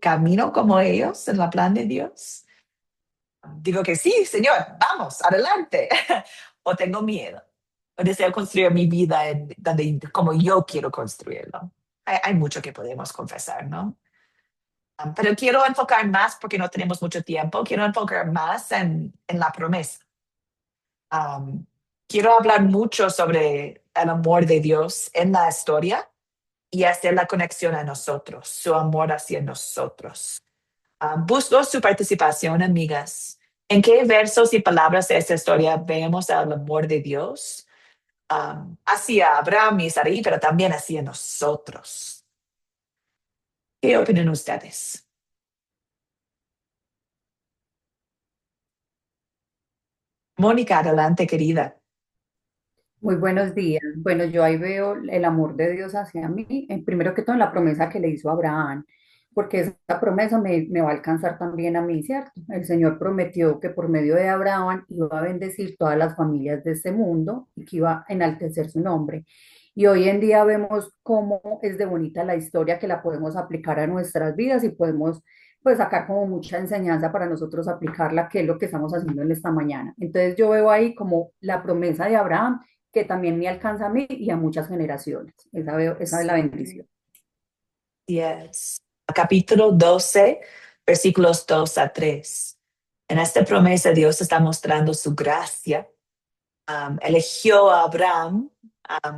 camino como ellos en la plan de Dios. Digo que sí, Señor, vamos, adelante. O tengo miedo. O deseo construir mi vida como yo quiero construirlo. Hay mucho que podemos confesar, ¿no? Pero quiero enfocar más, porque no tenemos mucho tiempo, quiero enfocar más en la promesa. Quiero hablar mucho sobre el amor de Dios en la historia y hacer la conexión a nosotros, su amor hacia nosotros. Busco su participación, amigas. ¿En qué versos y palabras de esta historia vemos el amor de Dios hacia Abraham y Sarai, pero también hacia nosotros? ¿Qué opinan ustedes? Mónica, adelante, querida. Muy buenos días. Bueno, yo ahí veo el amor de Dios hacia mí, primero que todo en la promesa que le hizo a Abraham, porque esa promesa me va a alcanzar también a mí, ¿cierto? El Señor prometió que por medio de Abraham iba a bendecir todas las familias de este mundo y que iba a enaltecer su nombre. Y hoy en día vemos cómo es de bonita la historia que la podemos aplicar a nuestras vidas y podemos pues sacar como mucha enseñanza para nosotros aplicarla, que es lo que estamos haciendo en esta mañana. Entonces yo veo ahí como la promesa de Abraham que también me alcanza a mí y a muchas generaciones. Esa es la bendición. Yes. Capítulo 12, versículos 2 a 3. En esta promesa Dios está mostrando su gracia. Eligió a Abraham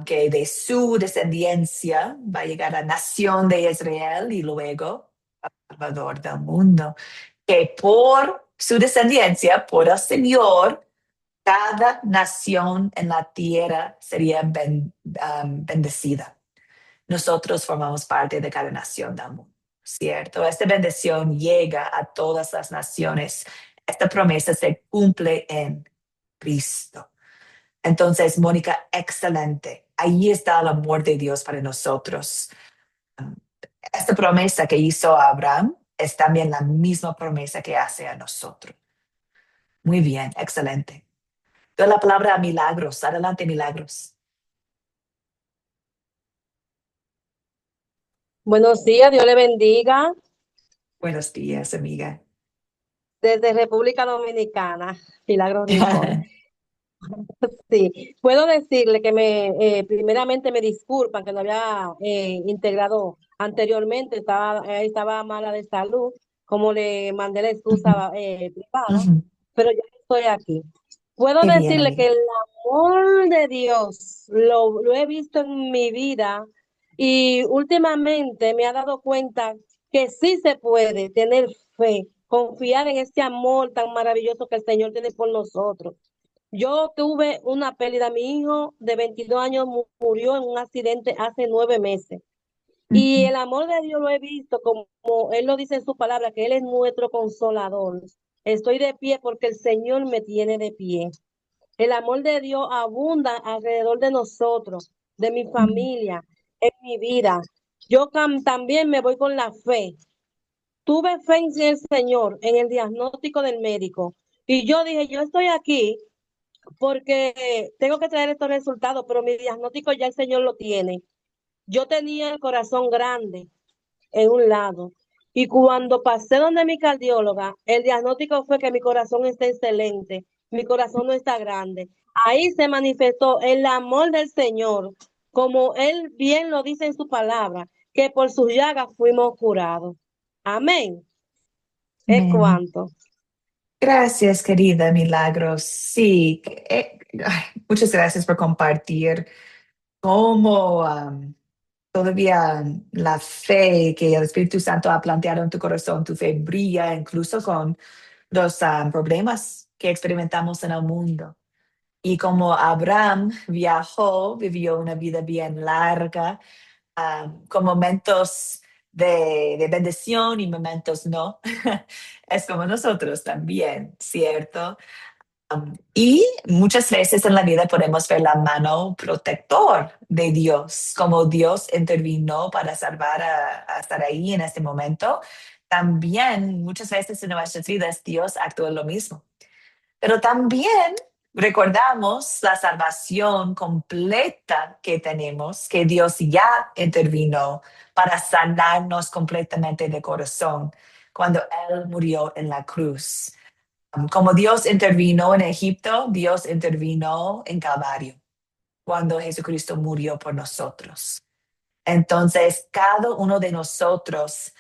que de su descendencia va a llegar la nación de Israel y luego el Salvador del mundo. Que por su descendencia, por el Señor, cada nación en la tierra sería bendecida. Nosotros formamos parte de cada nación del mundo, ¿cierto? Esta bendición llega a todas las naciones. Esta promesa se cumple en Cristo. Entonces, Mónica, excelente. Ahí está el amor de Dios para nosotros. Esta promesa que hizo a Abraham es también la misma promesa que hace a nosotros. Muy bien, excelente. Doy la palabra a Milagros. Adelante, Milagros. Buenos días, Dios le bendiga. Buenos días, amiga. Desde República Dominicana, Milagros Rincón. Sí, puedo decirle que primeramente me disculpan que no había integrado anteriormente, estaba mala de salud, como le mandé la excusa privada, pero ya estoy aquí. Puedo Qué bien, decirle amiga. que el amor de Dios lo he visto en mi vida y últimamente me ha dado cuenta que sí se puede tener fe, confiar en este amor tan maravilloso que el Señor tiene por nosotros. Yo tuve una pérdida, mi hijo de 22 años murió en un accidente hace 9 meses. Y el amor de Dios lo he visto como Él lo dice en su palabra, que Él es nuestro consolador. Estoy de pie porque el Señor me tiene de pie. El amor de Dios abunda alrededor de nosotros, de mi familia, en mi vida. Yo también me voy con la fe. Tuve fe en el Señor, en el diagnóstico del médico. Y yo dije, yo estoy aquí porque tengo que traer estos resultados, pero mi diagnóstico ya el Señor lo tiene. Yo tenía el corazón grande en un lado y cuando pasé donde mi cardióloga, el diagnóstico fue que mi corazón está excelente, mi corazón no está grande. Ahí se manifestó el amor del Señor, como Él bien lo dice en su palabra, que por sus llagas fuimos curados. Amén. Es Amén. cuanto. Gracias, querida Milagros. Sí, muchas gracias por compartir cómo todavía la fe que el Espíritu Santo ha planteado en tu corazón, tu fe brilla incluso con los problemas que experimentamos en el mundo. Y como Abraham viajó, vivió una vida bien larga, con momentos de bendición y momentos no. Es como nosotros también, ¿cierto? Y muchas veces en la vida podemos ver la mano protector de Dios, como Dios intervino para salvar a estar ahí en este momento. También muchas veces en nuestras vidas Dios actúa lo mismo. Pero también recordamos la salvación completa que tenemos, que Dios ya intervino para sanarnos completamente de corazón cuando Él murió en la cruz. Como Dios intervino en Egipto, Dios intervino en Calvario, cuando Jesucristo murió por nosotros. Entonces, cada uno de nosotros,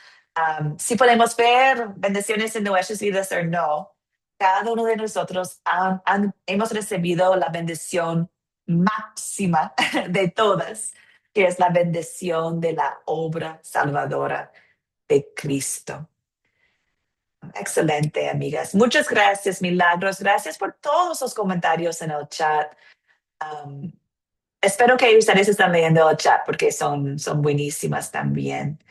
si podemos ver bendiciones en nuestras vidas o no, cada uno de nosotros hemos recibido la bendición máxima de todas, que es la bendición de la obra salvadora de Cristo. Excelente, amigas. Muchas gracias, Milagros. Gracias por todos los comentarios en el chat. Espero que ustedes están leyendo el chat porque son buenísimas también.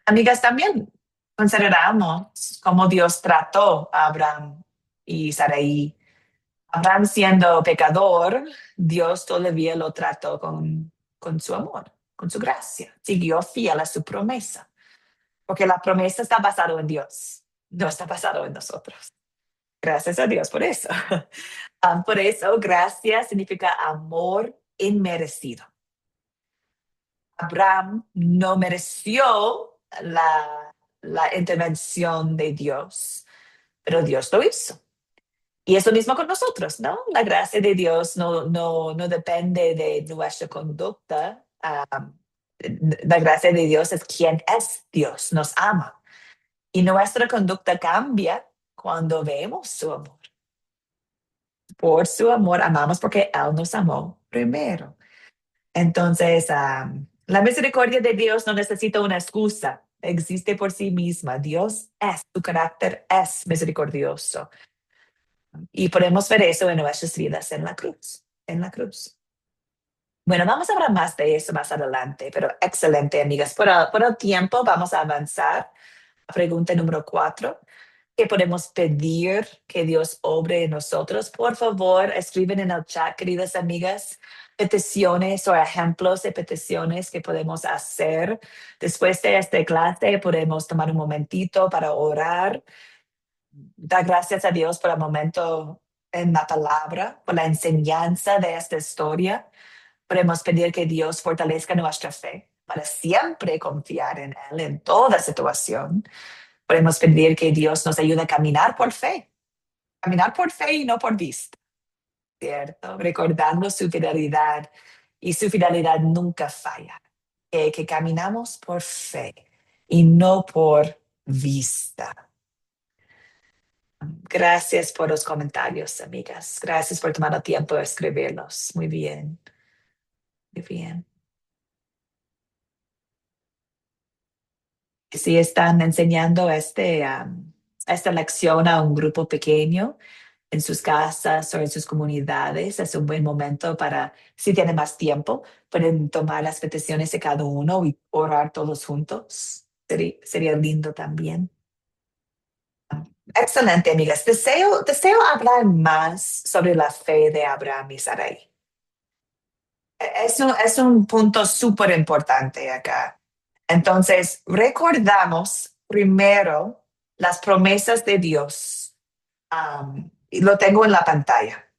Amigas, también consideramos cómo Dios trató a Abraham y Sarai. Abraham siendo pecador, Dios todavía lo trató con su amor, con su gracia. Siguió fiel a su promesa. Porque la promesa está basada en Dios, no está basada en nosotros. Gracias a Dios por eso. Por eso, gracia significa amor inmerecido. Abraham no mereció la intervención de Dios, pero Dios lo hizo. Y es lo mismo con nosotros, ¿no? La gracia de Dios no depende de nuestra conducta. La gracia de Dios es quien es Dios, nos ama. Y nuestra conducta cambia cuando vemos su amor. por su amor amamos porque Él nos amó primero. Entonces, la misericordia de Dios no necesita una excusa, existe por sí misma. Dios es, su carácter es misericordioso. Y podemos ver eso en nuestras vidas en la cruz, en la cruz. Bueno, vamos a hablar más de eso más adelante, pero excelente, amigas. Por el tiempo vamos a avanzar a pregunta número 4. ¿Qué podemos pedir que Dios obre en nosotros? Por favor, escriben en el chat, queridas amigas, peticiones o ejemplos de peticiones que podemos hacer. Después de esta clase podemos tomar un momentito para orar. Dar gracias a Dios por el momento en la palabra, por la enseñanza de esta historia. Podemos pedir que Dios fortalezca nuestra fe para siempre confiar en Él en toda situación. Podemos pedir que Dios nos ayude a caminar por fe y no por vista, ¿cierto? Recordando su fidelidad, y su fidelidad nunca falla. Que caminamos por fe y no por vista. Gracias por los comentarios, amigas. Gracias por tomar el tiempo de escribirlos. Muy bien. Muy bien. Si están enseñando esta lección a un grupo pequeño en sus casas o en sus comunidades, es un buen momento para, si tienen más tiempo, pueden tomar las peticiones de cada uno y orar todos juntos. Sería lindo también. Excelente, amigas. Deseo hablar más sobre la fe de Abraham y Sarai. Es un punto súper importante acá. Entonces, recordamos primero las promesas de Dios. Y lo tengo en la pantalla.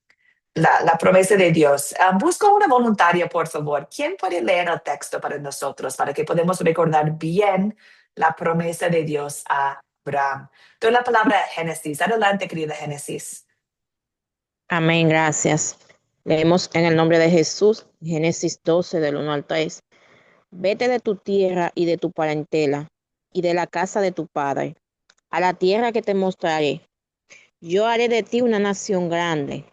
La promesa de Dios. Busco una voluntaria, por favor. ¿Quién puede leer el texto para nosotros, para que podamos recordar bien la promesa de Dios a Abraham? Doy la palabra a Génesis. Adelante, querida Génesis. Amén, gracias. Leemos en el nombre de Jesús, Génesis 12, del 1 al 3. Vete de tu tierra y de tu parentela y de la casa de tu padre, a la tierra que te mostraré. Yo haré de ti una nación grande.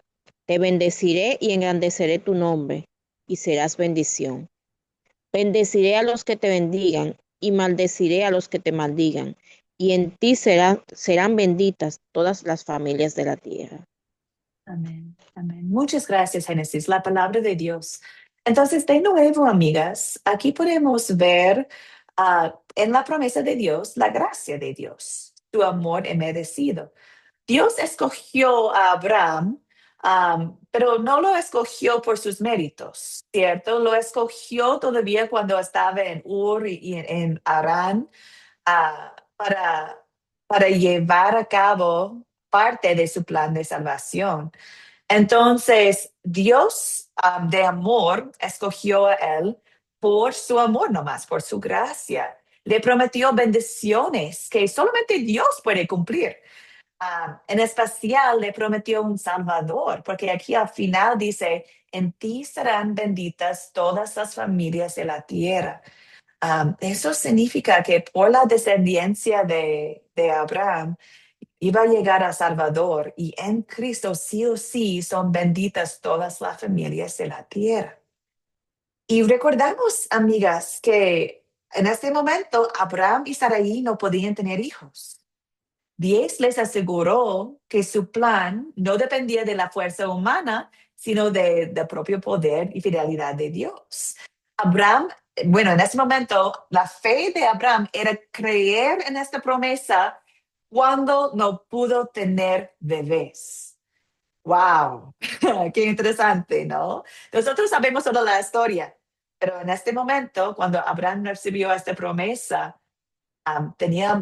Te bendeciré y engrandeceré tu nombre, y serás bendición. Bendeciré a los que te bendigan, y maldeciré a los que te maldigan, y en ti serán benditas todas las familias de la tierra. Amén, amén. Muchas gracias, Génesis, la palabra de Dios. Entonces, de nuevo, amigas, aquí podemos ver en la promesa de Dios la gracia de Dios, su amor inmerecido. Dios escogió a Abraham, pero no lo escogió por sus méritos, ¿cierto? Lo escogió todavía cuando estaba en Ur y en Arán para llevar a cabo parte de su plan de salvación. Entonces, Dios de amor escogió a él por su amor nomás, por su gracia. Le prometió bendiciones que solamente Dios puede cumplir. En especial le prometió un Salvador, porque aquí al final dice, en ti serán benditas todas las familias de la tierra. Eso significa que por la descendencia de Abraham iba a llegar a Salvador, y en Cristo sí o sí son benditas todas las familias de la tierra. Y recordamos, amigas, que en este momento Abraham y Sarai no podían tener hijos. Dios les aseguró que su plan no dependía de la fuerza humana, sino del propio poder y fidelidad de Dios. En ese momento, la fe de Abraham era creer en esta promesa cuando no pudo tener bebés. ¡Wow! ¡Qué interesante!, ¿no? Nosotros sabemos toda la historia, pero en este momento, cuando Abraham recibió esta promesa, tenía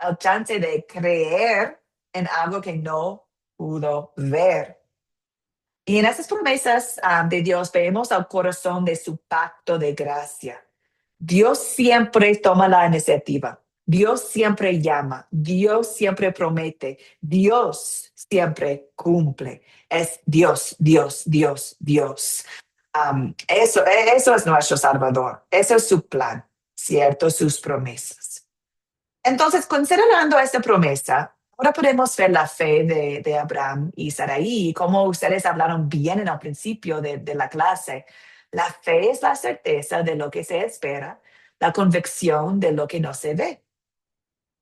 el chance de creer en algo que no pudo ver. Y en esas promesas de Dios vemos el corazón de su pacto de gracia. Dios siempre toma la iniciativa. Dios siempre llama. Dios siempre promete. Dios siempre cumple. Es Dios, Dios, Dios, Dios. Eso es nuestro Salvador. Eso es su plan, ¿cierto? Sus promesas. Entonces, considerando esta promesa, Ahora podemos ver la fe de Abraham y Sarai, como ustedes hablaron bien en el principio de la clase. La fe es la certeza de lo que se espera, la convicción de lo que no se ve.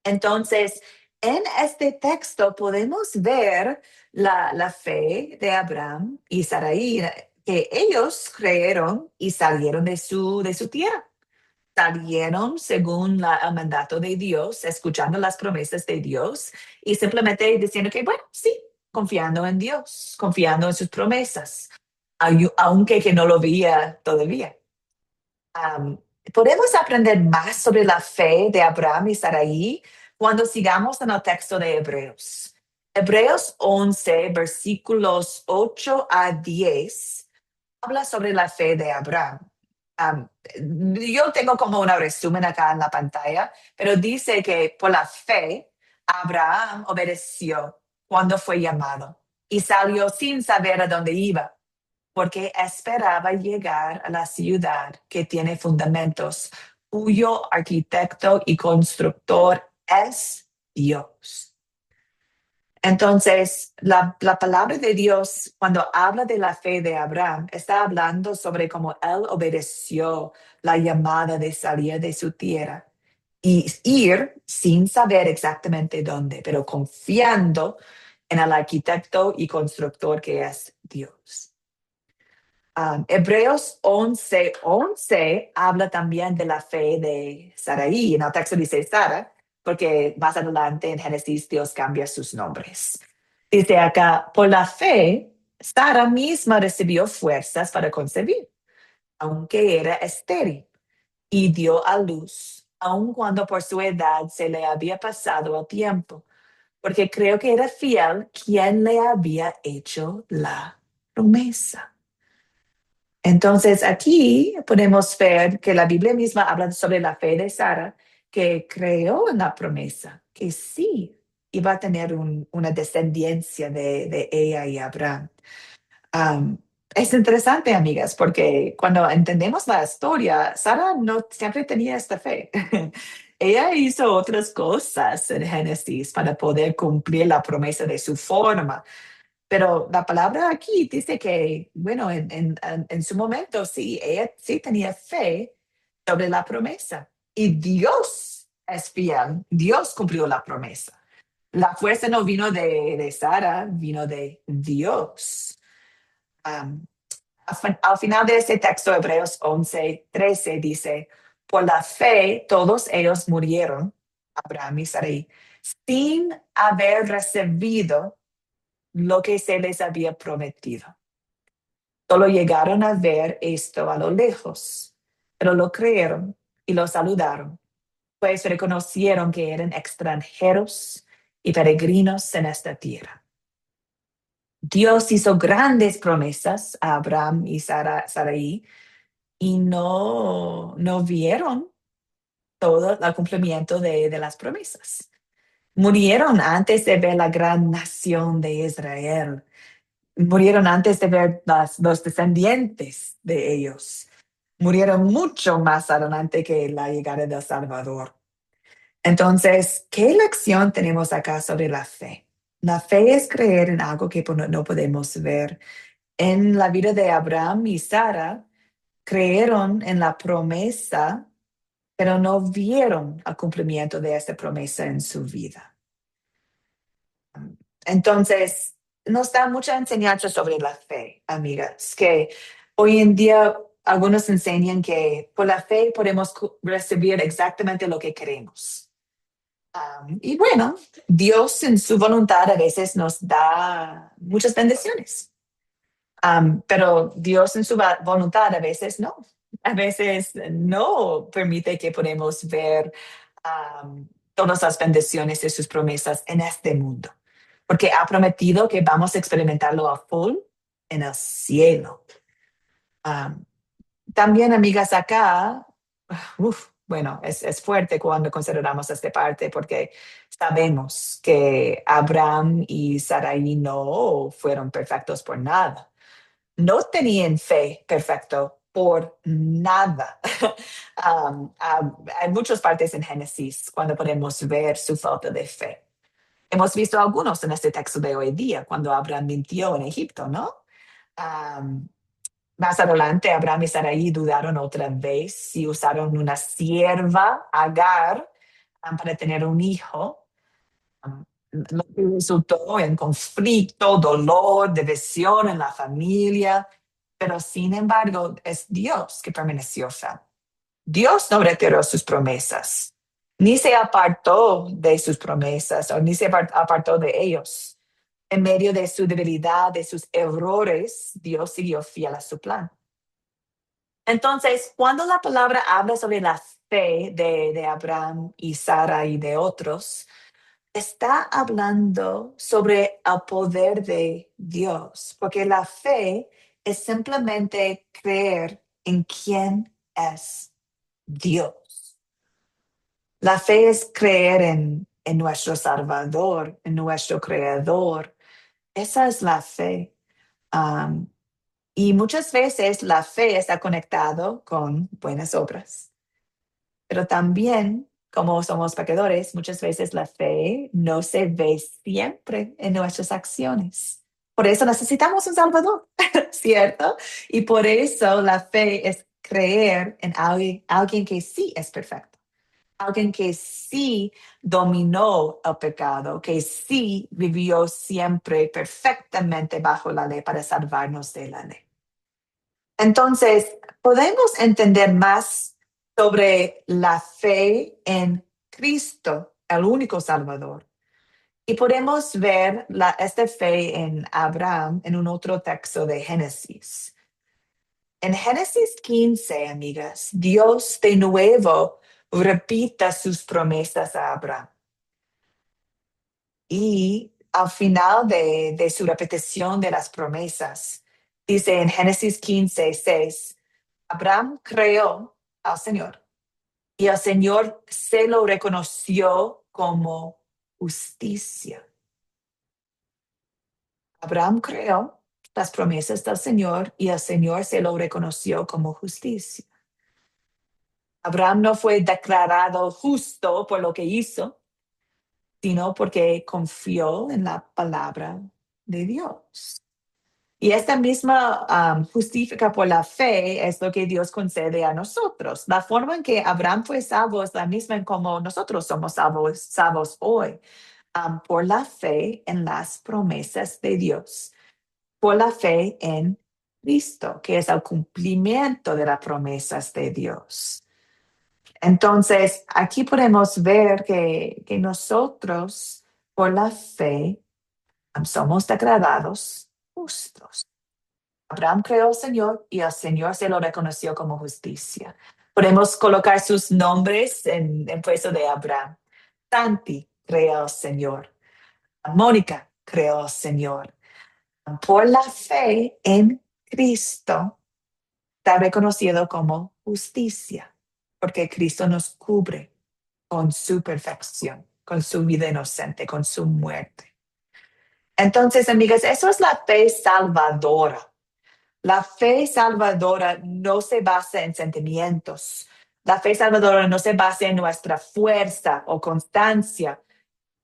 Entonces, en este texto podemos ver la fe de Abraham y Sarai, que ellos creyeron y salieron de su tierra. Salieron según el mandato de Dios, escuchando las promesas de Dios y simplemente diciendo que, bueno, sí, confiando en Dios, confiando en sus promesas, aunque que no lo veía todavía. Am, Podemos aprender más sobre la fe de Abraham y Sarai cuando sigamos en el texto de Hebreos. Hebreos 11, versículos 8 a 10, habla sobre la fe de Abraham. Um, yo tengo como un resumen acá en la pantalla, pero dice que por la fe, Abraham obedeció cuando fue llamado y salió sin saber a dónde iba, porque esperaba llegar a la ciudad que tiene fundamentos, cuyo arquitecto y constructor es Dios. Entonces, la palabra de Dios, cuando habla de la fe de Abraham, está hablando sobre cómo él obedeció la llamada de salir de su tierra y ir sin saber exactamente dónde, pero confiando en el arquitecto y constructor que es Dios. Hebreos 11:11 habla también de la fe de Sarai. En el texto dice Sara, porque más adelante en Génesis Dios cambia sus nombres. Dice acá, por la fe, Sara misma recibió fuerzas para concebir, aunque era estéril, y dio a luz, aun cuando por su edad se le había pasado el tiempo, porque creo que era fiel quien le había hecho la promesa. Entonces aquí podemos ver que la Biblia misma habla sobre la fe de Sara, que creó en la promesa, que sí iba a tener una descendencia de ella y Abraham. Es interesante, amigas, porque cuando entendemos la historia, Sara no siempre tenía esta fe. Ella hizo otras cosas en Génesis para poder cumplir la promesa de su forma. Pero la palabra aquí dice que, bueno, en su momento sí, ella sí tenía fe sobre la promesa. Y Dios es fiel, Dios cumplió la promesa. La fuerza no vino de Sara, vino de Dios. Um, Al final de este texto, Hebreos 11:13 dice, por la fe todos ellos murieron, Abraham y Sarai, sin haber recibido lo que se les había prometido. Solo llegaron a ver esto a lo lejos, pero lo creyeron y lo saludaron, pues reconocieron que eran extranjeros y peregrinos en esta tierra. Dios hizo grandes promesas a Abraham y Sarai y no vieron todo el cumplimiento de las promesas. Murieron antes de ver la gran nación de Israel. Murieron antes de ver los descendientes de ellos. Murieron mucho más adelante que la llegada del Salvador. Entonces, ¿qué lección tenemos acá sobre la fe? La fe es creer en algo que no podemos ver. En la vida de Abraham y Sara, creyeron en la promesa, pero no vieron el cumplimiento de esta promesa en su vida. Entonces, nos da mucha enseñanza sobre la fe, amigas, que hoy en día algunos enseñan que por la fe podemos recibir exactamente lo que queremos. Y bueno, Dios en su voluntad a veces nos da muchas bendiciones. Pero Dios en su voluntad a veces no. A veces no permite que podamos ver todas las bendiciones de sus promesas en este mundo, porque ha prometido que vamos a experimentarlo a full en el cielo. También, amigas, acá, bueno, es fuerte cuando consideramos esta parte, porque sabemos que Abraham y Sarai no fueron perfectos por nada. No tenían fe perfecto por nada. Hay muchas partes en Génesis cuando podemos ver su falta de fe. Hemos visto algunos en este texto de hoy día, cuando Abraham mintió en Egipto, ¿no? Am, Más adelante, Abraham y Sarai dudaron otra vez si usaron una sierva, Agar, para tener un hijo, lo que resultó en conflicto, dolor, división en la familia, pero sin embargo es Dios que permaneció fiel. Dios no retiró sus promesas, ni se apartó de sus promesas, o ni se apartó de ellos. En medio de su debilidad, de sus errores, Dios siguió fiel a su plan. Entonces, cuando la palabra habla sobre la fe de Abraham y Sara y de otros, está hablando sobre el poder de Dios, porque la fe es simplemente creer en quién es Dios. La fe es creer en nuestro Salvador, en nuestro Creador. Esa es la fe. Um, y muchas veces la fe está conectado con buenas obras. Pero también, como somos pecadores, muchas veces la fe no se ve siempre en nuestras acciones. Por eso necesitamos un Salvador, ¿cierto? Y por eso la fe es creer en alguien que sí es perfecto, alguien que sí dominó el pecado, que sí vivió siempre perfectamente bajo la ley para salvarnos de la ley. Entonces, podemos entender más sobre la fe en Cristo, el único Salvador. Y podemos ver esta fe en Abraham en un otro texto de Génesis. En Génesis 15, amigas, Dios de nuevo repita sus promesas a Abraham. Y al final de su repetición de las promesas, dice en Génesis 15, 6, Abraham creó al Señor y el Señor se lo reconoció como justicia. Abraham creó las promesas del Señor y el Señor se lo reconoció como justicia. Abraham no fue declarado justo por lo que hizo, sino porque confió en la palabra de Dios. Y esta misma justifica por la fe es lo que Dios concede a nosotros. La forma en que Abraham fue salvo es la misma en como nosotros somos salvos hoy. Por la fe en las promesas de Dios. Por la fe en Cristo, que es el cumplimiento de las promesas de Dios. Entonces, aquí podemos ver que nosotros, por la fe, somos declarados justos. Abraham creó al Señor y el Señor se lo reconoció como justicia. Podemos colocar sus nombres en puesto de Abraham. Santi creó al Señor. Mónica creó al Señor. Por la fe en Cristo, está reconocido como justicia, porque Cristo nos cubre con su perfección, con su vida inocente, con su muerte. Entonces, amigas, eso es la fe salvadora. La fe salvadora no se basa en sentimientos. La fe salvadora no se basa en nuestra fuerza o constancia.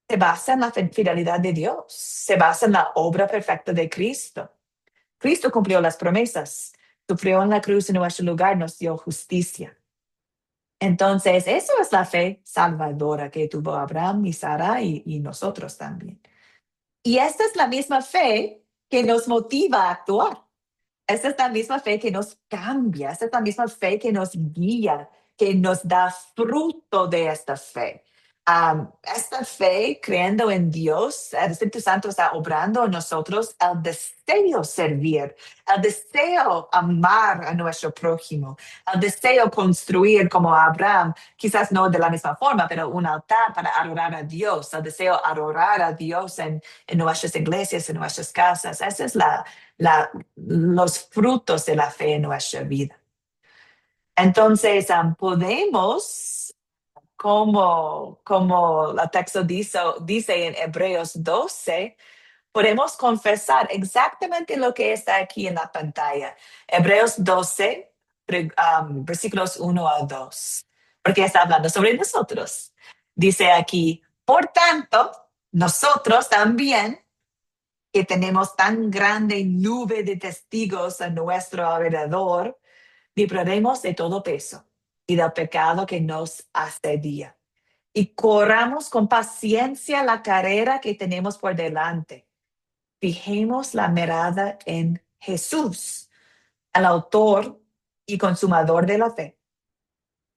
Se basa en la fidelidad de Dios. Se basa en la obra perfecta de Cristo. Cristo cumplió las promesas. Sufrió en la cruz en nuestro lugar, nos dio justicia. Entonces, eso es la fe salvadora que tuvo Abraham y Sara y nosotros también. Y esta es la misma fe que nos motiva a actuar. Esta es la misma fe que nos cambia, esta es la misma fe que nos guía, que nos da fruto de esta fe. Esta fe, creyendo en Dios, el Espíritu Santo está obrando en nosotros el deseo servir, el deseo amar a nuestro prójimo, el deseo construir como Abraham, quizás no de la misma forma, pero un altar para adorar a Dios, el deseo adorar a Dios en nuestras iglesias, en nuestras casas. Esa es los frutos de la fe en nuestra vida. Entonces, podemos, como el texto dice en Hebreos 12, podemos confesar exactamente lo que está aquí en la pantalla. Hebreos 12, versículos 1 a 2, porque está hablando sobre nosotros. Dice aquí, por tanto, Nosotros también, que tenemos tan grande nube de testigos a nuestro alrededor, libraremos de todo peso y del pecado que nos asedia. Y corramos con paciencia la carrera que tenemos por delante. Fijemos la mirada en Jesús, el autor y consumador de la fe,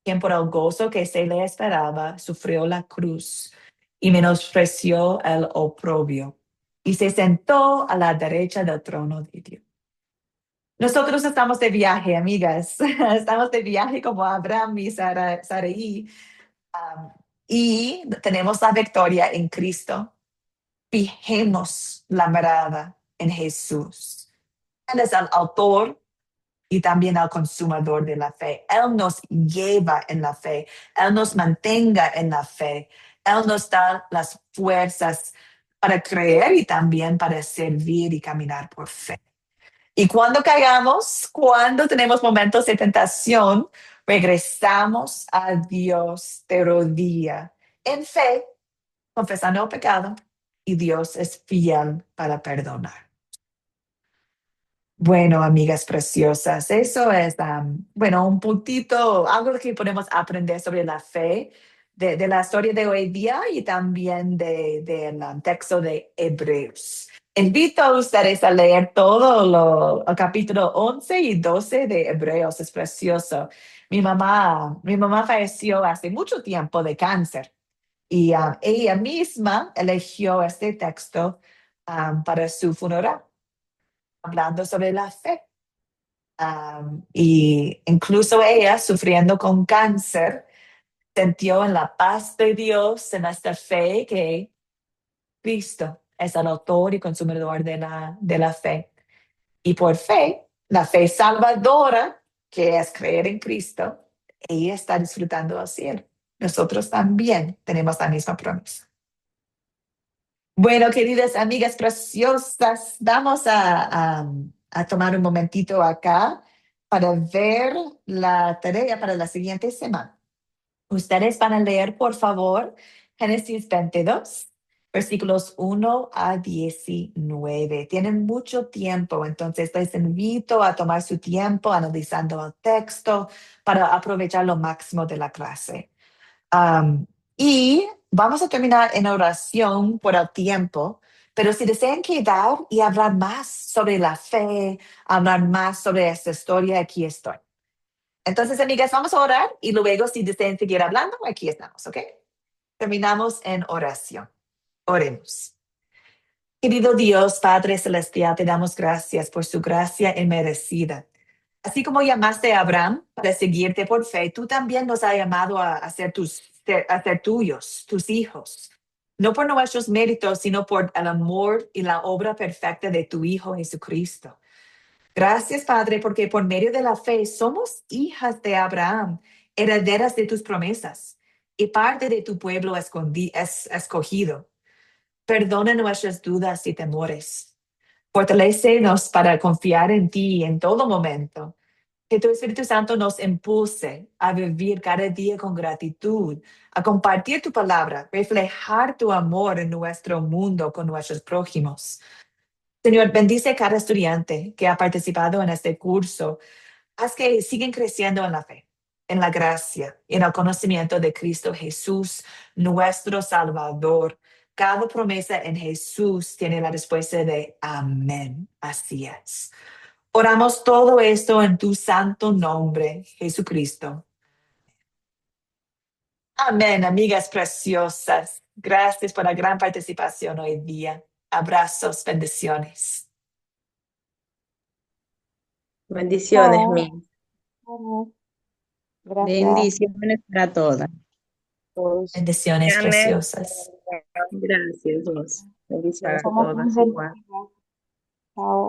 quien por el gozo que se le esperaba sufrió la cruz y menospreció el oprobio, y se sentó a la derecha del trono de Dios. Nosotros estamos de viaje, amigas. Estamos de viaje como Abraham y Sarai. Y tenemos la victoria en Cristo. Fijemos la mirada en Jesús. Él es el autor y también el consumador de la fe. Él nos lleva en la fe. Él nos mantenga en la fe. Él nos da las fuerzas para creer y también para servir y caminar por fe. Y cuando caigamos, cuando tenemos momentos de tentación, regresamos a Dios de rodilla en fe, confesando el pecado, y Dios es fiel para perdonar. Bueno, amigas preciosas, eso es, un puntito, algo que podemos aprender sobre la fe de la historia de hoy día y también del texto de Hebreos. Invito a ustedes a leer todo el capítulo 11 y 12 de Hebreos, es precioso. Mi mamá falleció hace mucho tiempo de cáncer y ella misma eligió este texto para su funeral, hablando sobre la fe. Y incluso ella, sufriendo con cáncer, sintió en la paz de Dios, en esta fe, que Cristo es el autor y consumidor de la fe. Y por fe, la fe salvadora, que es creer en Cristo, ella está disfrutando del cielo. Nosotros también tenemos la misma promesa. Bueno, queridas amigas preciosas, vamos a tomar un momentito acá para ver la tarea para la siguiente semana. Ustedes van a leer, por favor, Génesis 22, versículos 1 a 19. Tienen mucho tiempo, entonces les invito a tomar su tiempo analizando el texto para aprovechar lo máximo de la clase. Y vamos a terminar en oración por el tiempo, pero si desean quedar y hablar más sobre la fe, hablar más sobre esta historia, aquí estoy. Entonces, amigas, vamos a orar y luego si desean seguir hablando, aquí estamos, ¿ok? Terminamos en oración. Oremos. Querido Dios, Padre Celestial, te damos gracias por su gracia inmerecida. Así como llamaste a Abraham para seguirte por fe, tú también nos has llamado a ser tuyos, tus hijos. No por nuestros méritos, sino por el amor y la obra perfecta de tu Hijo Jesucristo. Gracias, Padre, porque por medio de la fe somos hijas de Abraham, herederas de tus promesas y parte de tu pueblo escogido. Perdona nuestras dudas y temores. Fortalécenos para confiar en ti en todo momento. Que tu Espíritu Santo nos impulse a vivir cada día con gratitud, a compartir tu palabra, reflejar tu amor en nuestro mundo con nuestros prójimos. Señor, bendice a cada estudiante que ha participado en este curso. Haz que sigan creciendo en la fe, en la gracia y en el conocimiento de Cristo Jesús, nuestro Salvador. Cada promesa en Jesús tiene la respuesta de amén. Así es. Oramos todo esto en tu santo nombre, Jesucristo. Amén, amigas preciosas. Gracias por la gran participación hoy día. Abrazos, bendiciones. Bendiciones, Chao. mí. Gracias Bendiciones para todas. a todos. Bendiciones preciosas. Gracias, vos. Bendiciones a Somos muy todas igual. bendecidos. Chao.